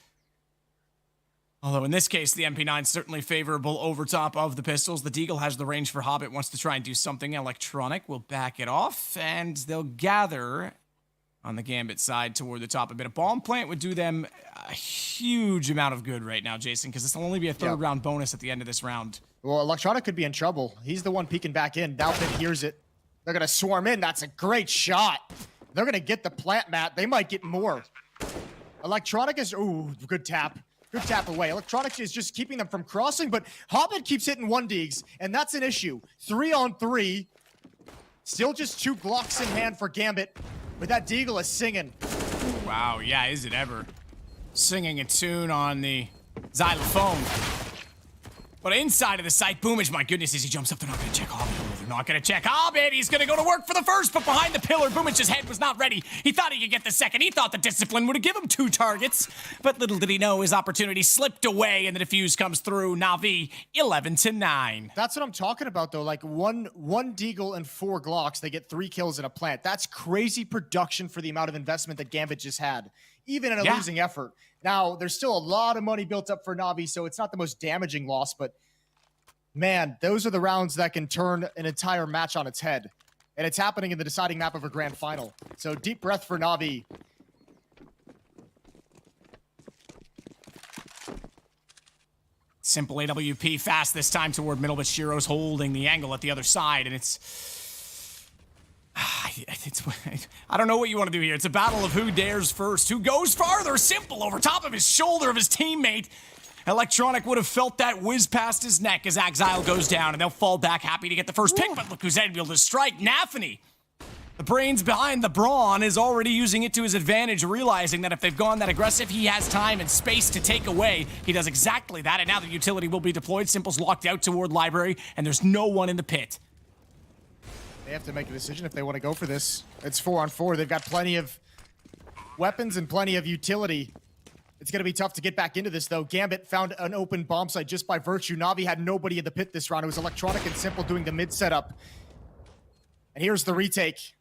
Although in this case, the MP9 is certainly favorable over top of the pistols. The Deagle has the range for Hobbit, wants to try and do something. Electronic will back it off, and they'll gather on the Gambit side toward the top a bit. A bomb plant would do them a huge amount of good right now, Jason, because this will only be a third round bonus at the end of this round. Well, Electronic could be in trouble. He's the one peeking back in. Now Bit hears it. They're going to swarm in. That's a great shot. They're going to get the plant, Matt. They might get more. Electronic is... Ooh, good tap. Good tap away. Electronic is just keeping them from crossing, but Hobbit keeps hitting 1Ds, and that's an issue. 3-on-3. Still just 2 Glocks in hand for Gambit, but that Deagle is singing. Wow, yeah, is it ever. Singing a tune on the xylophone. But inside of the site, Boomage, my goodness, as he jumps up, they're not going to check Hobbit. They're not going to check Hobbit. He's going to go to work for the first, but behind the pillar, Boomage's head was not ready. He thought he could get the second. He thought the discipline would have given him 2 targets. But little did he know his opportunity slipped away, and the defuse comes through. Navi, 11-9. That's what I'm talking about, though. Like, one Deagle and 4 Glocks, they get 3 kills in a plant. That's crazy production for the amount of investment that Gambit just had, even in a losing effort. Now, there's still a lot of money built up for Navi, so it's not the most damaging loss, but man, those are the rounds that can turn an entire match on its head. And it's happening in the deciding map of a grand final. So deep breath for Navi. Simple AWP fast this time toward middle, but Shiro's holding the angle at the other side, and I don't know what you want to do here. It's a battle of who dares first, who goes farther. Simple over top of his shoulder of his teammate. Electronic would have felt that whiz past his neck as Exile goes down, and they'll fall back happy to get the first pick, but look who's able to strike. Nafany, the brains behind the brawn, is already using it to his advantage, realizing that if they've gone that aggressive, he has time and space to take away. He does exactly that, and now the utility will be deployed. Simple's locked out toward library, and there's no one in the pit. They have to make a decision if they want to go for this. It's 4-on-4. They've got plenty of weapons and plenty of utility. It's going to be tough to get back into this, though. Gambit found an open bomb site just by virtue. Navi had nobody in the pit this round. It was Electronic and Simple doing the mid setup. And here's the retake.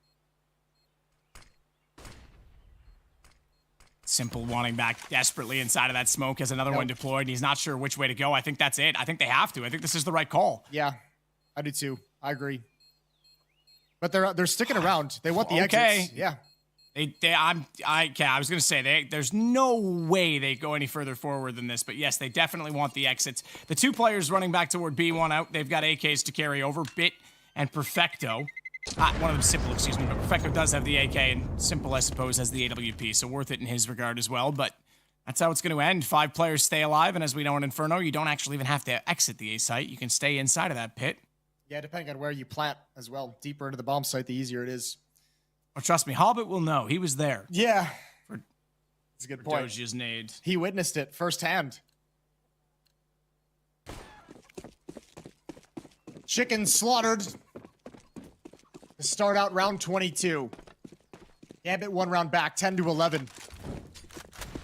Simple wanting back desperately inside of that smoke as another one deployed. He's not sure which way to go. I think that's it. I think they have to. I think this is the right call. Yeah, I do too. I agree. But they're sticking around. They want the exits. Yeah. I was gonna say there's no way they go any further forward than this, but yes, they definitely want the exits. The 2 players running back toward B1 out, they've got AKs to carry over, Bit and Perfecto. One of them Simple, excuse me, but Perfecto does have the AK, and Simple, I suppose, has the AWP, so worth it in his regard as well, but that's how it's going to end. 5 players stay alive, and as we know in Inferno, you don't actually even have to exit the A site. You can stay inside of that pit. Yeah, depending on where you plant as well. Deeper into the bomb site, the easier it is. Oh, trust me, Hobbit will know. He was there. Yeah. That's a good point. Dojia's nade. He witnessed it firsthand. Chicken slaughtered to start out round 22. Gambit 1 round back, 10-11.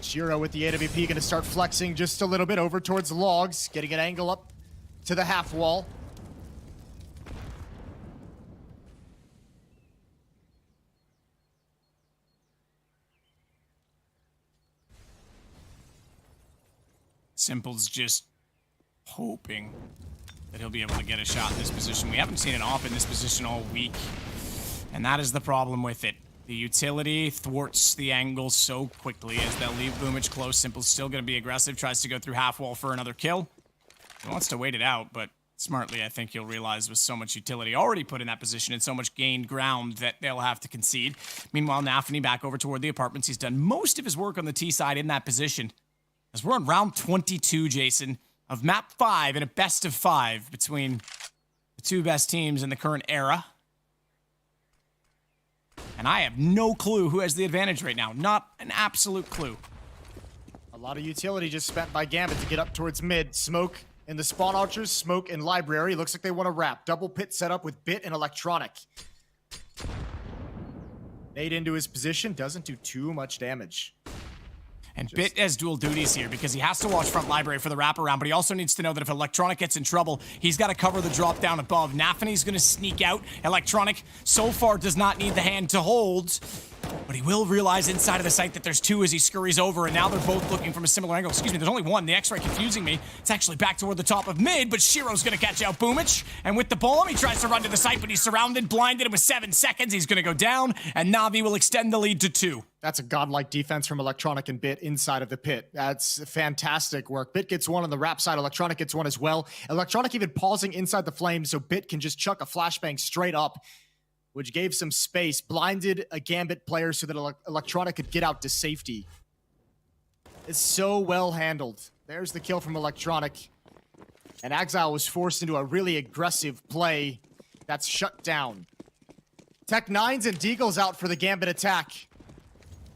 Shiro with the AWP going to start flexing just a little bit over towards logs, getting an angle up to the half wall. Simple's just hoping that he'll be able to get a shot in this position. We haven't seen an off in this position all week, and that is the problem with it. The utility thwarts the angle so quickly as they'll leave Boomage close. Simple's still going to be aggressive, tries to go through half wall for another kill. He wants to wait it out, but Smartly, I think you'll realize with so much utility already put in that position and so much gained ground that they'll have to concede. Meanwhile, Navi back over toward the apartments. He's done most of his work on the T side in that position. As we're on round 22, Jason, of map 5 and a best of 5 between the two best teams in the current era. And I have no clue who has the advantage right now. Not an absolute clue. A lot of utility just spent by Gambit to get up towards mid. Smoke in the spawn archers, smoke in library. Looks like they want to wrap. Double pit set up with Bit and Electronic. Nade into his position. Doesn't do too much damage. And Bit has dual duties here because he has to watch front library for the wraparound, but he also needs to know that if Electronic gets in trouble, he's got to cover the drop down above. Nafany's going to sneak out. Electronic so far does not need the hand to hold, but he will realize inside of the site that there's two as he scurries over, and now they're both looking from a similar angle. Excuse me, there's only one. The X-ray confusing me. It's actually back toward the top of mid, but Shiro's going to catch out Boomich, and with the bomb, he tries to run to the site, but he's surrounded, blinded, and with 7 seconds, he's going to go down, and Navi will extend the lead to 2. That's a godlike defense from Electronic and Bit inside of the pit. That's fantastic work. Bit gets one on the wrap side. Electronic gets one as well. Electronic even pausing inside the flames so Bit can just chuck a flashbang straight up, which gave some space. Blinded a Gambit player so that Electronic could get out to safety. It's so well handled. There's the kill from Electronic. And Exile was forced into a really aggressive play that's shut down. Tech 9s and Deagle's out for the Gambit attack.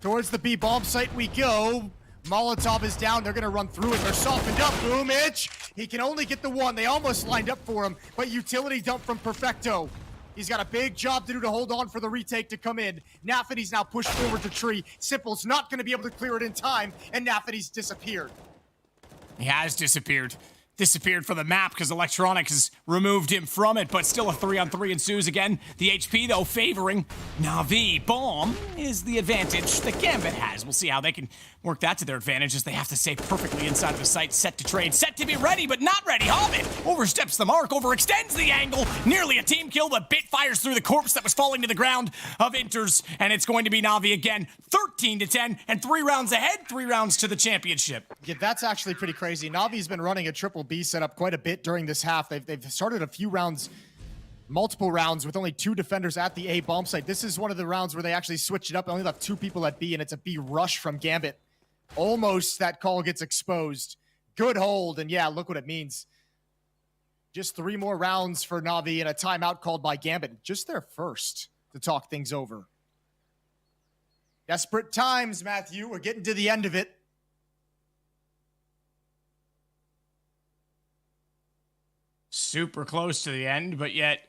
Towards the B bomb site we go. Molotov is down. They're going to run through it. They're softened up. Boomich. He can only get the one. They almost lined up for him, but utility dump from Perfecto. He's got a big job to do to hold on for the retake to come in. Nafany's now pushed forward to tree. Simple's not going to be able to clear it in time, and Nafany's disappeared. He has disappeared. Disappeared from the map because Electronic has removed him from it, but still a 3-on-3 ensues again. The HP, though, favoring Navi. Bomb is the advantage that Gambit has. We'll see how they can work that to their advantage as they have to stay perfectly inside of the site. Set to trade, set to be ready, but not ready. Hobbit oversteps the mark, overextends the angle. Nearly a team kill, but Bit fires through the corpse that was falling to the ground of Inters, and it's going to be Navi again. 13-10, and 3 rounds ahead, 3 rounds to the championship. Yeah, that's actually pretty crazy. Navi's been running a triple B setup quite a bit during this half. They've started a few rounds, multiple rounds with only 2 defenders at the A bomb site. This is one of the rounds where they actually switched it up. They only left 2 people at B, and it's a B rush from Gambit. Almost that call gets exposed. Good hold, and yeah, look what it means. Just 3 more rounds for Navi and a timeout called by Gambit. Just their first to talk things over. Desperate times, Matthew. We're getting to the end of it. Super close to the end, but yet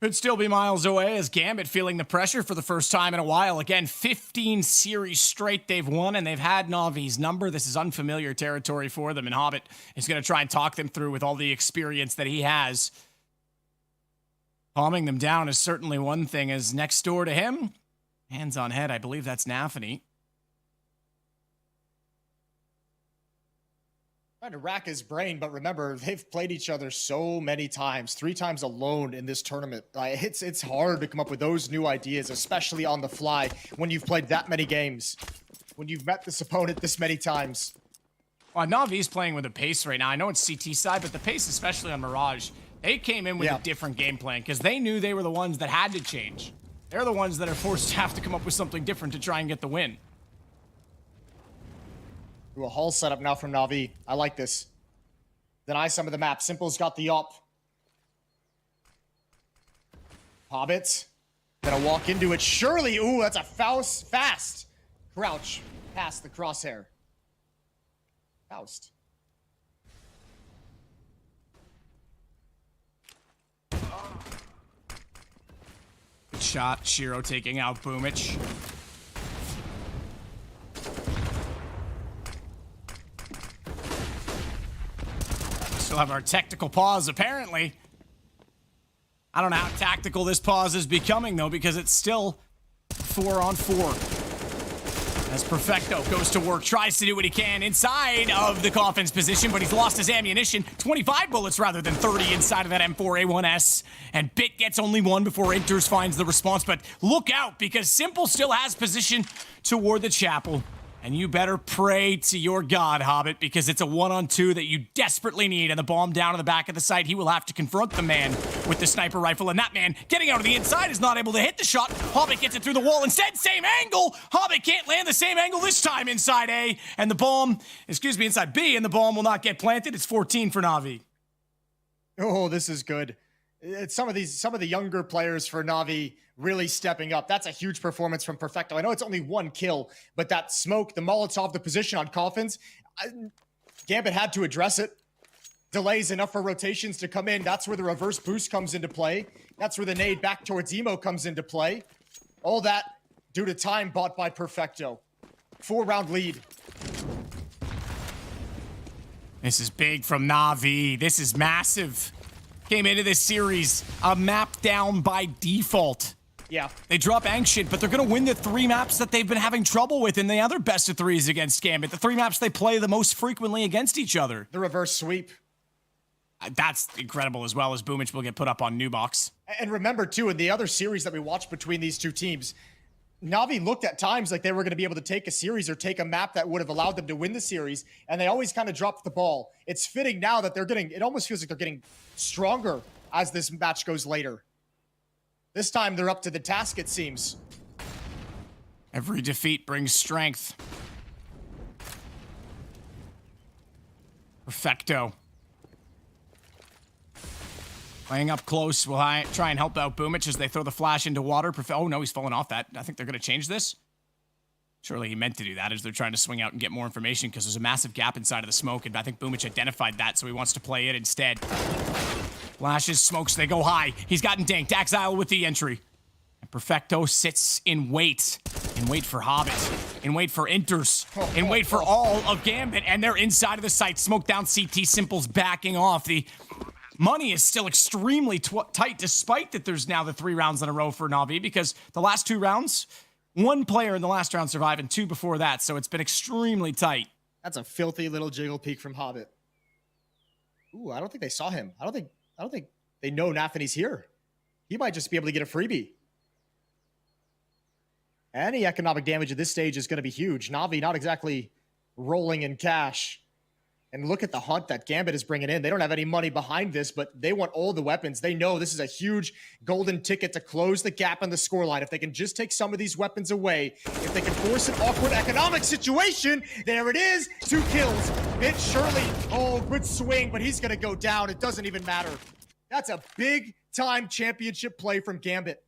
could still be miles away as Gambit feeling the pressure for the first time in a while. Again, 15 series straight they've won, and they've had Navi's number. This is unfamiliar territory for them, and Hobbit is going to try and talk them through with all the experience that he has. Calming them down is certainly one thing, as next door to him, hands on head, I believe that's Nafany. Trying to rack his brain, but remember, they've played each other so many times, 3 times alone in this tournament. It's hard to come up with those new ideas, especially on the fly, when you've played that many games, when you've met this opponent this many times. Well, Navi's playing with a pace right now. I know it's CT side, but the pace, especially on Mirage, they came in with a different game plan because they knew they were the ones that had to change. They're the ones that are forced to have to come up with something different to try and get the win. Do a hull setup now from Navi. I like this. Deny some of the map. Simple's got the op. Hobbit. Gonna walk into it. Surely. Ooh, that's a fast crouch past the crosshair. Faust. Good shot. Shiro taking out Boomich. Still have our technical pause, apparently. I don't know how tactical this pause is becoming, though, because it's still 4-on-4. As Perfecto goes to work, tries to do what he can inside of the coffin's position, but he's lost his ammunition. 25 bullets rather than 30 inside of that M4A1S. And Bit gets only 1 before Inters finds the response, but look out, because Simple still has position toward the chapel. And you better pray to your god, Hobbit, because it's a 1-on-2 that you desperately need. And the bomb down in the back of the site, he will have to confront the man with the sniper rifle. And that man getting out of the inside is not able to hit the shot. Hobbit gets it through the wall instead. Same angle. Hobbit can't land the same angle this time inside A. And the bomb, inside B, and the bomb will not get planted. It's 14 for Navi. Oh, this is good. It's some of the younger players for Navi really stepping up. That's a huge performance from Perfecto. I know it's only one kill, but that smoke, the Molotov, the position on Coffins, Gambit had to address it. Delays enough for rotations to come in. That's where the reverse boost comes into play. That's where the nade back towards Emo comes into play. All that due to time bought by Perfecto. 4-round lead. This is big from Navi. This is massive. Came into this series a map down by default. Yeah. They drop Ancient, but they're going to win the 3 maps that they've been having trouble with in the other best of 3s against Gambit. The 3 maps they play the most frequently against each other. The reverse sweep. That's incredible, as well as Boomich will get put up on Nubox. And remember, too, in the other series that we watched between these two teams, Navi looked at times like they were going to be able to take a series or take a map that would have allowed them to win the series, and they always kind of dropped the ball. It's fitting now that they're getting, it almost feels like they're getting stronger as this match goes later. This time they're up to the task, it seems. Every defeat brings strength. Perfecto. Playing up close, will I try and help out Boomich as they throw the flash into water? Oh no, he's falling off that. I think they're going to change this. Surely he meant to do that as they're trying to swing out and get more information because there's a massive gap inside of the smoke, and I think Boomich identified that, so he wants to play it instead. Flashes, smokes, they go high. He's gotten danked. Exile with the entry. And Perfecto sits in wait for Hobbit, in wait for Inters, in wait for all of Gambit, and they're inside of the site. Smoke down CT, Simple's backing off. The money is still extremely tight, despite that there's now the 3 rounds in a row for Navi, because the last 2 rounds, 1 player in the last round survived and 2 before that, so it's been extremely tight. That's a filthy little jiggle peek from Hobbit. Ooh, I don't think they saw him. I don't think they know Nafany's here. He might just be able to get a freebie. Any economic damage at this stage is going to be huge. Navi not exactly rolling in cash. And look at the hunt that Gambit is bringing in. They don't have any money behind this, but they want all the weapons. They know this is a huge golden ticket to close the gap in the scoreline. If they can just take some of these weapons away, if they can force an awkward economic situation, there it is. 2 kills. Bit Shirley. Oh, good swing, but he's going to go down. It doesn't even matter. That's a big-time championship play from Gambit.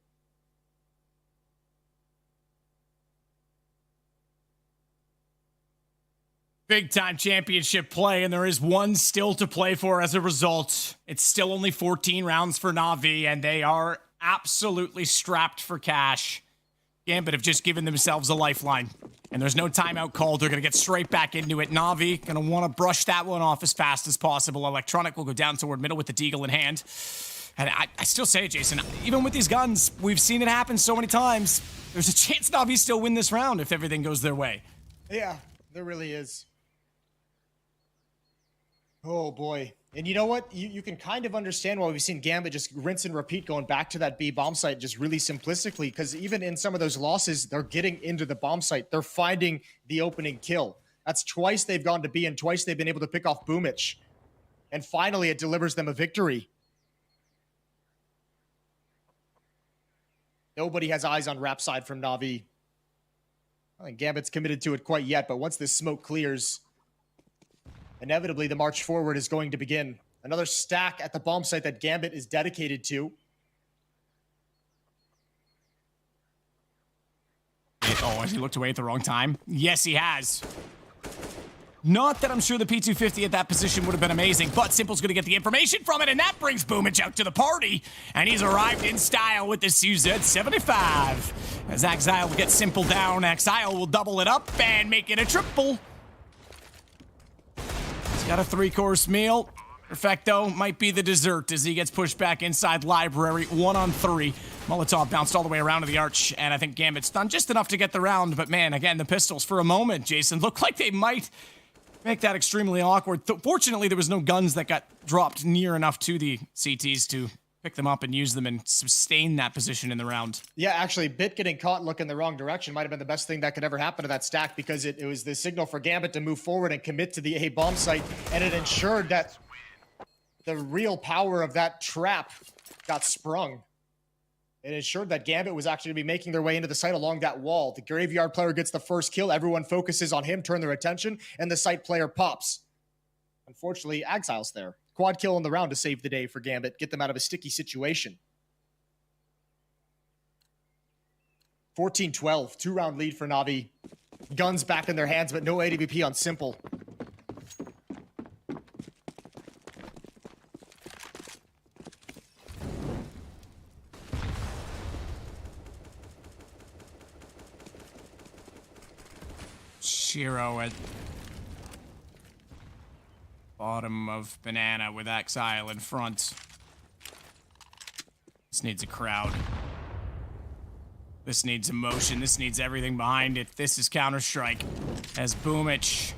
Big-time championship play, and there is 1 still to play for as a result. It's still only 14 rounds for Navi, and they are absolutely strapped for cash. Gambit have just given themselves a lifeline, and there's no timeout called. They're going to get straight back into it. Navi going to want to brush that one off as fast as possible. Electronic will go down toward middle with the deagle in hand. And I still say, Jason, even with these guns, we've seen it happen so many times. There's a chance Navi still win this round if everything goes their way. Yeah, there really is. Oh, boy. And you know what? You can kind of understand why we've seen Gambit just rinse and repeat going back to that B bomb site just really simplistically, because even in some of those losses, they're getting into the bomb site. They're finding the opening kill. That's twice they've gone to B, and twice they've been able to pick off Boomich. And finally, it delivers them a victory. Nobody has eyes on Rap side from Navi. I don't think Gambit's committed to it quite yet, but once this smoke clears, inevitably, the march forward is going to begin. Another stack at the bomb site that Gambit is dedicated to. Oh, has he looked away at the wrong time? Yes, he has. Not that I'm sure the P250 at that position would have been amazing, but Simple's going to get the information from it, and that brings Boomich out to the party. And he's arrived in style with the CZ75. As Exile will get Simple down, Exile will double it up and make it a triple. Got a 3-course meal. Perfecto might be the dessert as he gets pushed back inside library. 1-on-3. Molotov bounced all the way around to the arch, and I think Gambit's done just enough to get the round. But man, again, the pistols for a moment, Jason, look like they might make that extremely awkward. Fortunately, there was no guns that got dropped near enough to the CTs to pick them up and use them and sustain that position in the round. Yeah, actually, Bit getting caught looking the wrong direction might have been the best thing that could ever happen to that stack, because it was the signal for Gambit to move forward and commit to the A bomb site, and it ensured that the real power of that trap got sprung. It ensured that Gambit was actually going to be making their way into the site along that wall. The Graveyard player gets the first kill. Everyone focuses on him, turn their attention, and the site player pops. Unfortunately, Exile's there. Quad kill in the round to save the day for Gambit, get them out of a sticky situation. 14-12, 2-round lead for Navi. Guns back in their hands, but no AWP on Simple. Shiro at bottom of banana with Exile in front. This needs a crowd. This needs emotion. This needs everything behind it. This is Counter-Strike. As Boomich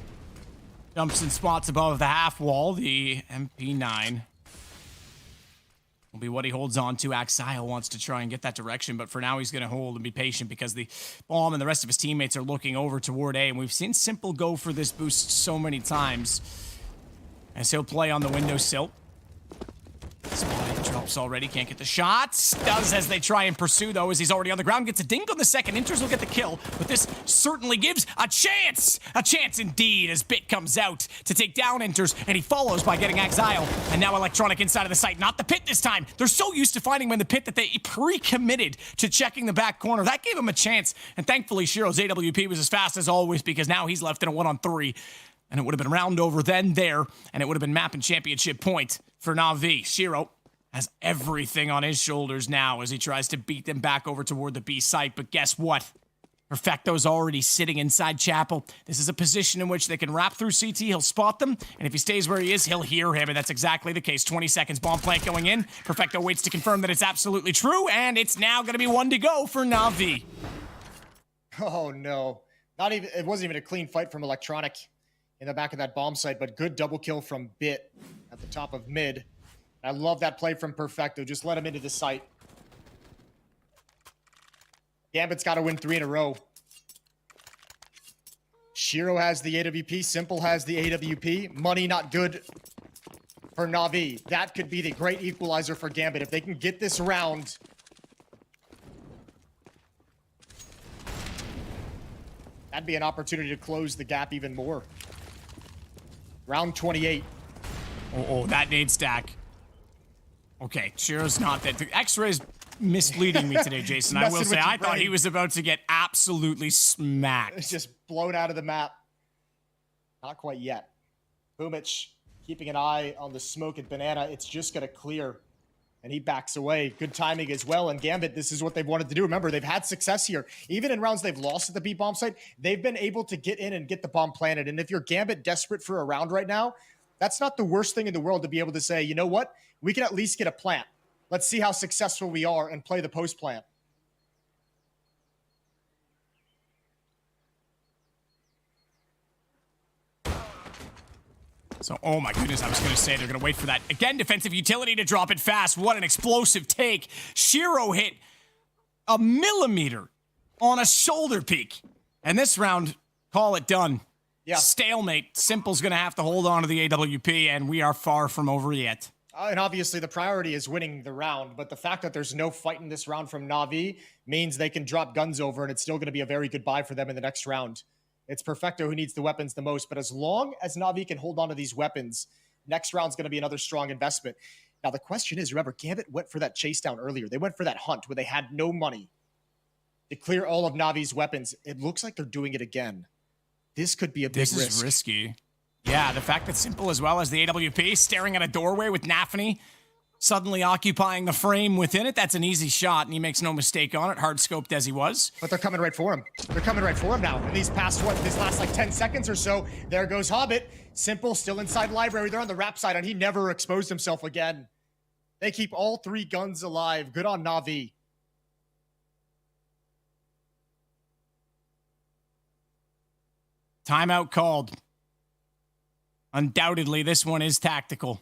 jumps in spots above the half wall, the MP9 will be what he holds on to. Exile wants to try and get that direction, but for now he's going to hold and be patient because the bomb and the rest of his teammates are looking over toward A, and we've seen Simple go for this boost so many times. As he'll play on the windowsill. Spotted, drops already, can't get the shots. Does as they try and pursue, though, as he's already on the ground. Gets a dink on the second. Inters will get the kill, but this certainly gives a chance. A chance indeed, as Bit comes out to take down Inters, and he follows by getting Exile. And now Electronic inside of the site. Not the pit this time. They're so used to finding him in the pit that they pre-committed to checking the back corner. That gave him a chance, and thankfully Shiro's AWP was as fast as always, because now he's left in a 1-on-3. And it would have been round over then there, and it would have been map and championship point for Navi. Shiro has everything on his shoulders now as he tries to beat them back over toward the B site. But guess what? Perfecto's already sitting inside Chapel. This is a position in which they can wrap through CT. He'll spot them, and if he stays where he is, he'll hear him, and that's exactly the case. 20 seconds, bomb plant going in. Perfecto waits to confirm that it's absolutely true, and it's now going to be 1 to go for Navi. Oh, no. It wasn't even a clean fight from Electronic in the back of that bomb site, but good double kill from Bit at the top of mid. I love that play from Perfecto. Just let him into the site. Gambit's got to win 3 in a row. Shiro has the AWP. Simple has the AWP. Money not good for Navi. That could be the great equalizer for Gambit. If they can get this round, that'd be an opportunity to close the gap even more. Round 28. Oh, that nade stack. Okay, Shiro's not that. The X-ray's misleading me today, Jason. I will say, I thought he was about to get absolutely smacked. It's just blown out of the map. Not quite yet. Boomich keeping an eye on the smoke at Banana. It's just going to clear. And he backs away. Good timing as well. And Gambit, this is what they've wanted to do. Remember, they've had success here. Even in rounds they've lost at the B bomb site, they've been able to get in and get the bomb planted. And if you're Gambit desperate for a round right now, that's not the worst thing in the world to be able to say, you know what? We can at least get a plant. Let's see how successful we are and play the post plant. So, oh my goodness, I was going to say they're going to wait for that. Again, defensive utility to drop it fast. What an explosive take. Shiro hit a millimeter on a shoulder peak. And this round, call it done. Yeah. Stalemate. Simple's going to have to hold on to the AWP, and we are far from over yet. And obviously the priority is winning the round, but the fact that there's no fight in this round from Navi means they can drop guns over, and it's still going to be a very good buy for them in the next round. It's Perfecto who needs the weapons the most, but as long as Navi can hold on to these weapons, next round's going to be another strong investment. Now, the question is, remember, Gambit went for that chase down earlier. They went for that hunt where they had no money to clear all of Navi's weapons. It looks like they're doing it again. This could be a big risk. This is risky. Yeah, the fact that Simple as well as the AWP staring at a doorway with Nafany suddenly occupying the frame within it, that's an easy shot, and he makes no mistake on it, hard-scoped as he was. But they're coming right for him. They're coming right for him now. In these past, this last like 10 seconds or so, there goes Hobbit. Simple still inside library. They're on the wrap side, and he never exposed himself again. They keep all 3 guns alive. Good on Navi. Timeout called. Undoubtedly, this one is tactical.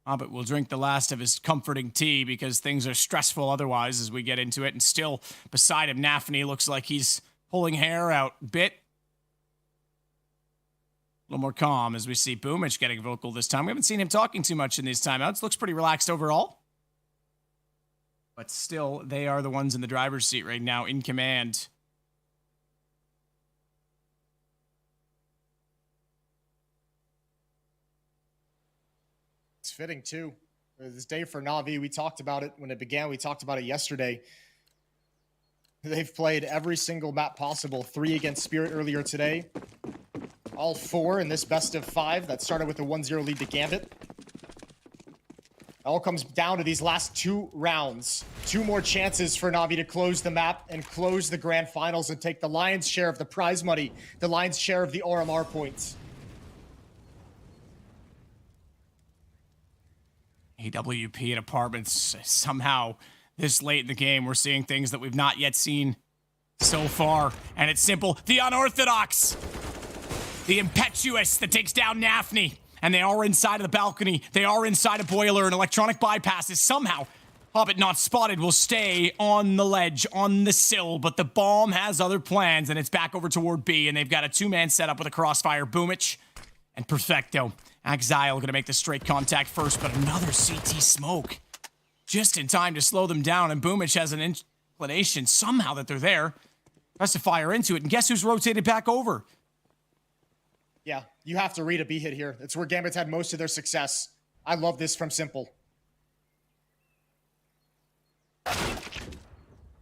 Hobbit will drink the last of his comforting tea because things are stressful otherwise as we get into it. And still beside him, Nafny looks like he's pulling hair out. Bit. A little more calm as we see Boomich getting vocal this time. We haven't seen him talking too much in these timeouts. Looks pretty relaxed overall. But still, they are the ones in the driver's seat right now, in command. It's fitting, too. This day for Navi, we talked about it when it began. We talked about it yesterday. They've played every single map possible. 3 against Spirit earlier today. All 4 in this best of 5 that started with a 1-0 lead to Gambit. It all comes down to these last 2 rounds. 2 more chances for Navi to close the map and close the grand finals and take the lion's share of the prize money, the lion's share of the RMR points. AWP and Apartments, somehow this late in the game, we're seeing things that we've not yet seen so far. And it's simple. The unorthodox. The impetuous that takes down Nafny. And they are inside of the balcony. They are inside a boiler and electronic bypasses. Somehow, Hobbit not spotted will stay on the ledge, on the sill. But the bomb has other plans, and it's back over toward B. And they've got a 2-man setup with a crossfire. Boomich and Perfecto. Exile going to make the straight contact first, but another CT smoke. Just in time to slow them down, and Boomich has an inclination somehow that they're there. Has to fire into it, and guess who's rotated back over? Yeah, you have to read a B hit here. It's where Gambit's had most of their success. I love this from Simple.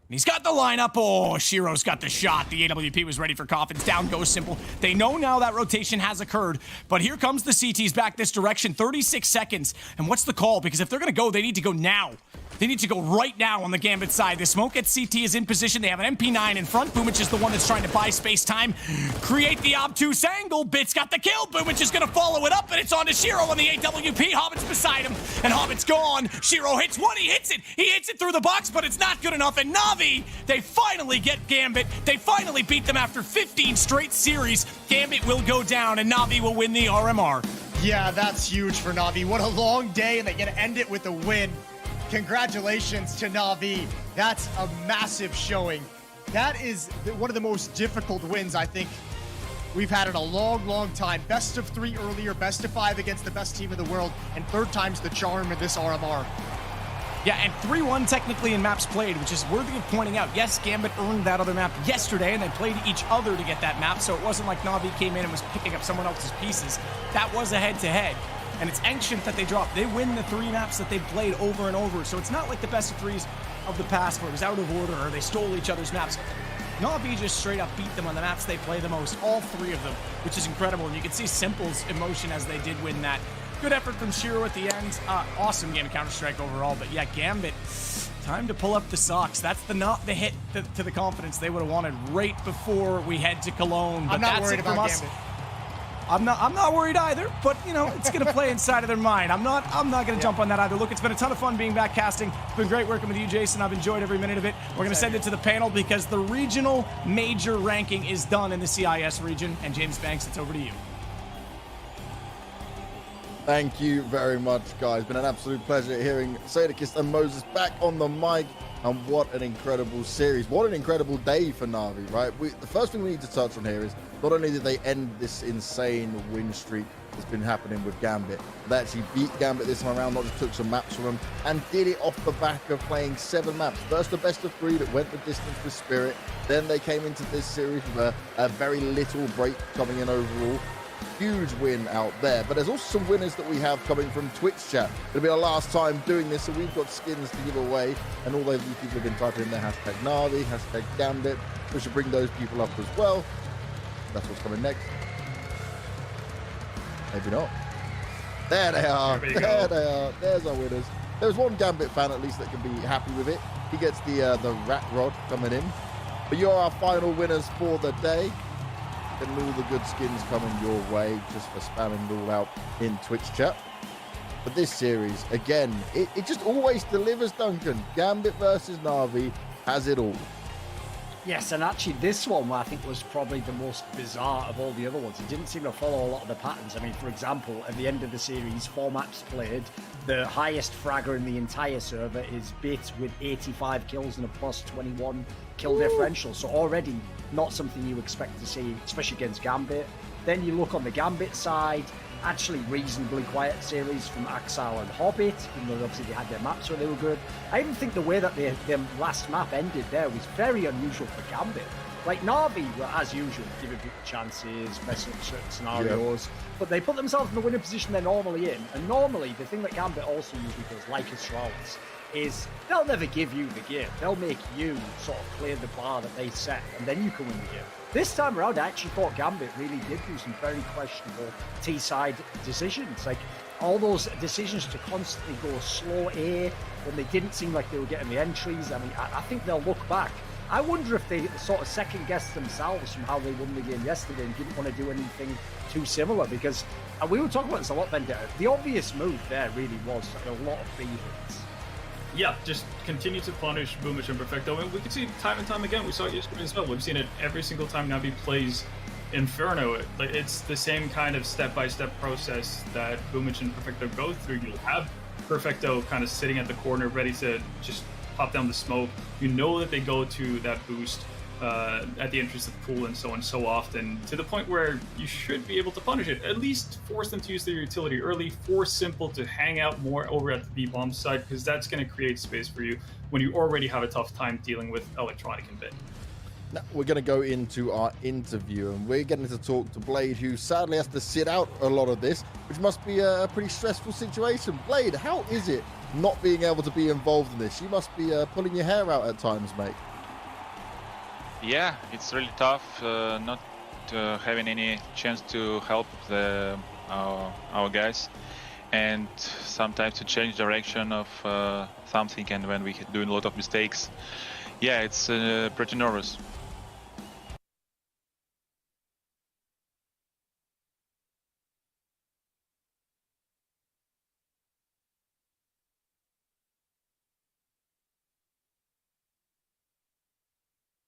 He's got the lineup. Oh, Shiro's got the shot. The AWP was ready for Coffins. Down goes Simple. They know now that rotation has occurred, but here comes the CTs back this direction. 36 seconds. And what's the call? Because if they're going to go, they need to go now. They need to go right now on the Gambit side. The smoke at CT is in position. They have an MP9 in front. Boomich is the one that's trying to buy space time. Create the obtuse angle. Bit's got the kill. Boomich is going to follow it up, and it's on to Shiro on the AWP. Hobbit's beside him, and Hobbit's gone. Shiro hits one. He hits it. He hits it through the box, but it's not good enough. And Navi, they finally get Gambit. They finally beat them after 15 straight series. Gambit will go down, and Navi will win the RMR. Yeah, that's huge for Navi. What a long day, and they get to end it with a win. Congratulations to Navi. That's a massive showing. That is one of the most difficult wins I think we've had in a long, long time. Best of 3 earlier, best of 5 against the best team in the world, and 3rd time's the charm in this RMR. Yeah, and 3-1 technically in maps played, which is worthy of pointing out. Yes, Gambit earned that other map yesterday, and they played each other to get that map, so it wasn't like Navi came in and was picking up someone else's pieces. That was a head-to-head. And it's ancient that they dropped. They win the 3 maps that they've played over and over. So it's not like the best of 3s of the past where it was out of order or they stole each other's maps. Navi just straight up beat them on the maps they play the most. All 3 of them, which is incredible. And you can see Simple's emotion as they did win that. Good effort from Shiro at the end. Awesome game of Counter-Strike overall. But yeah, Gambit, time to pull up the socks. That's not the hit to the confidence they would have wanted right before we head to Cologne. But I'm not worried about Gambit. I'm not worried either, but you know, it's gonna play inside of their mind. I'm not gonna jump on that either. Look, it's been a ton of fun being back casting. It's been great working with you, Jason. I've enjoyed every minute of it. We're gonna send it to the panel because the regional major ranking is done in the CIS region. And James Banks, it's over to you. Thank you very much, guys. Been an absolute pleasure hearing Sadakist and Moses back on the mic. And what an incredible series. What an incredible day for Navi, right? The first thing we need to touch on here is not only did they end this insane win streak that's been happening with Gambit, they actually beat Gambit this time around, not just took some maps from them, and did it off the back of playing 7 maps. First, a best of 3 that went the distance with Spirit. Then they came into this series with a very little break coming in overall. Huge win out there, but there's also some winners that we have coming from Twitch chat. It'll be our last time doing this, so we've got skins to give away, and all those people have been typing in their hashtag Navi, hashtag Gambit. We should bring those people up as well. That's what's coming next. Maybe not. There they are. There they are. There's our winners. There's one Gambit fan at least that can be happy with it. He gets the rat rod coming in. But you're our final winners for the day. And all the good skins coming your way just for spamming it all out in Twitch chat. But this series, again, it just always delivers, Duncan. Gambit versus Navi has it all. Yes, and actually this one I think was probably the most bizarre of all the other ones. It didn't seem to follow a lot of the patterns. I mean, for example, at the end of the series, 4 maps played, the highest fragger in the entire server is Bit with 85 kills and a plus 21 kill differential. So already not something you expect to see, especially against Gambit. Then you look on the Gambit side, actually reasonably quiet series from Axile and Hobbit, even though obviously they had their maps where they were good. I even think the way that their last map ended there was very unusual for Gambit. Like Navi were, as usual, giving people chances, messing up certain scenarios, but they put themselves in the winning position they're normally in. And normally, the thing that Gambit also usually does, like Astralis, is they'll never give you the game. They'll make you sort of clear the bar that they set, and then you can win the game. This time around, I actually thought Gambit really did do some very questionable T-side decisions. Like, all those decisions to constantly go slow A when they didn't seem like they were getting the entries. I mean, I think they'll look back. I wonder if they sort of second-guessed themselves from how they won the game yesterday and didn't want to do anything too similar, because we were talking about this a lot, Vendetta. The obvious move there really was a lot of B hits. Yeah, just continue to punish Boomich and Perfecto. And we can see time and time again. We saw it yesterday as well. We've seen it every single time Navi plays Inferno. It's the same kind of step-by-step process that Boomich and Perfecto go through. You'll have Perfecto kind of sitting at the corner, ready to just pop down the smoke. You know that they go to that boost at the entrance of the pool and so on so often, to the point where you should be able to punish it. At least force them to use their utility early, force Simple to hang out more over at the B-bomb side, because that's going to create space for you when you already have a tough time dealing with Electronic and Bit. Now we're going to go into our interview, and we're getting to talk to Blade, who sadly has to sit out a lot of this, which must be a pretty stressful situation. Blade, how is it not being able to be involved in this? You must be pulling your hair out at times, mate. Yeah, it's really tough not having any chance to help our guys, and sometimes to change direction of something, and when we doing a lot of mistakes, yeah, it's pretty nervous.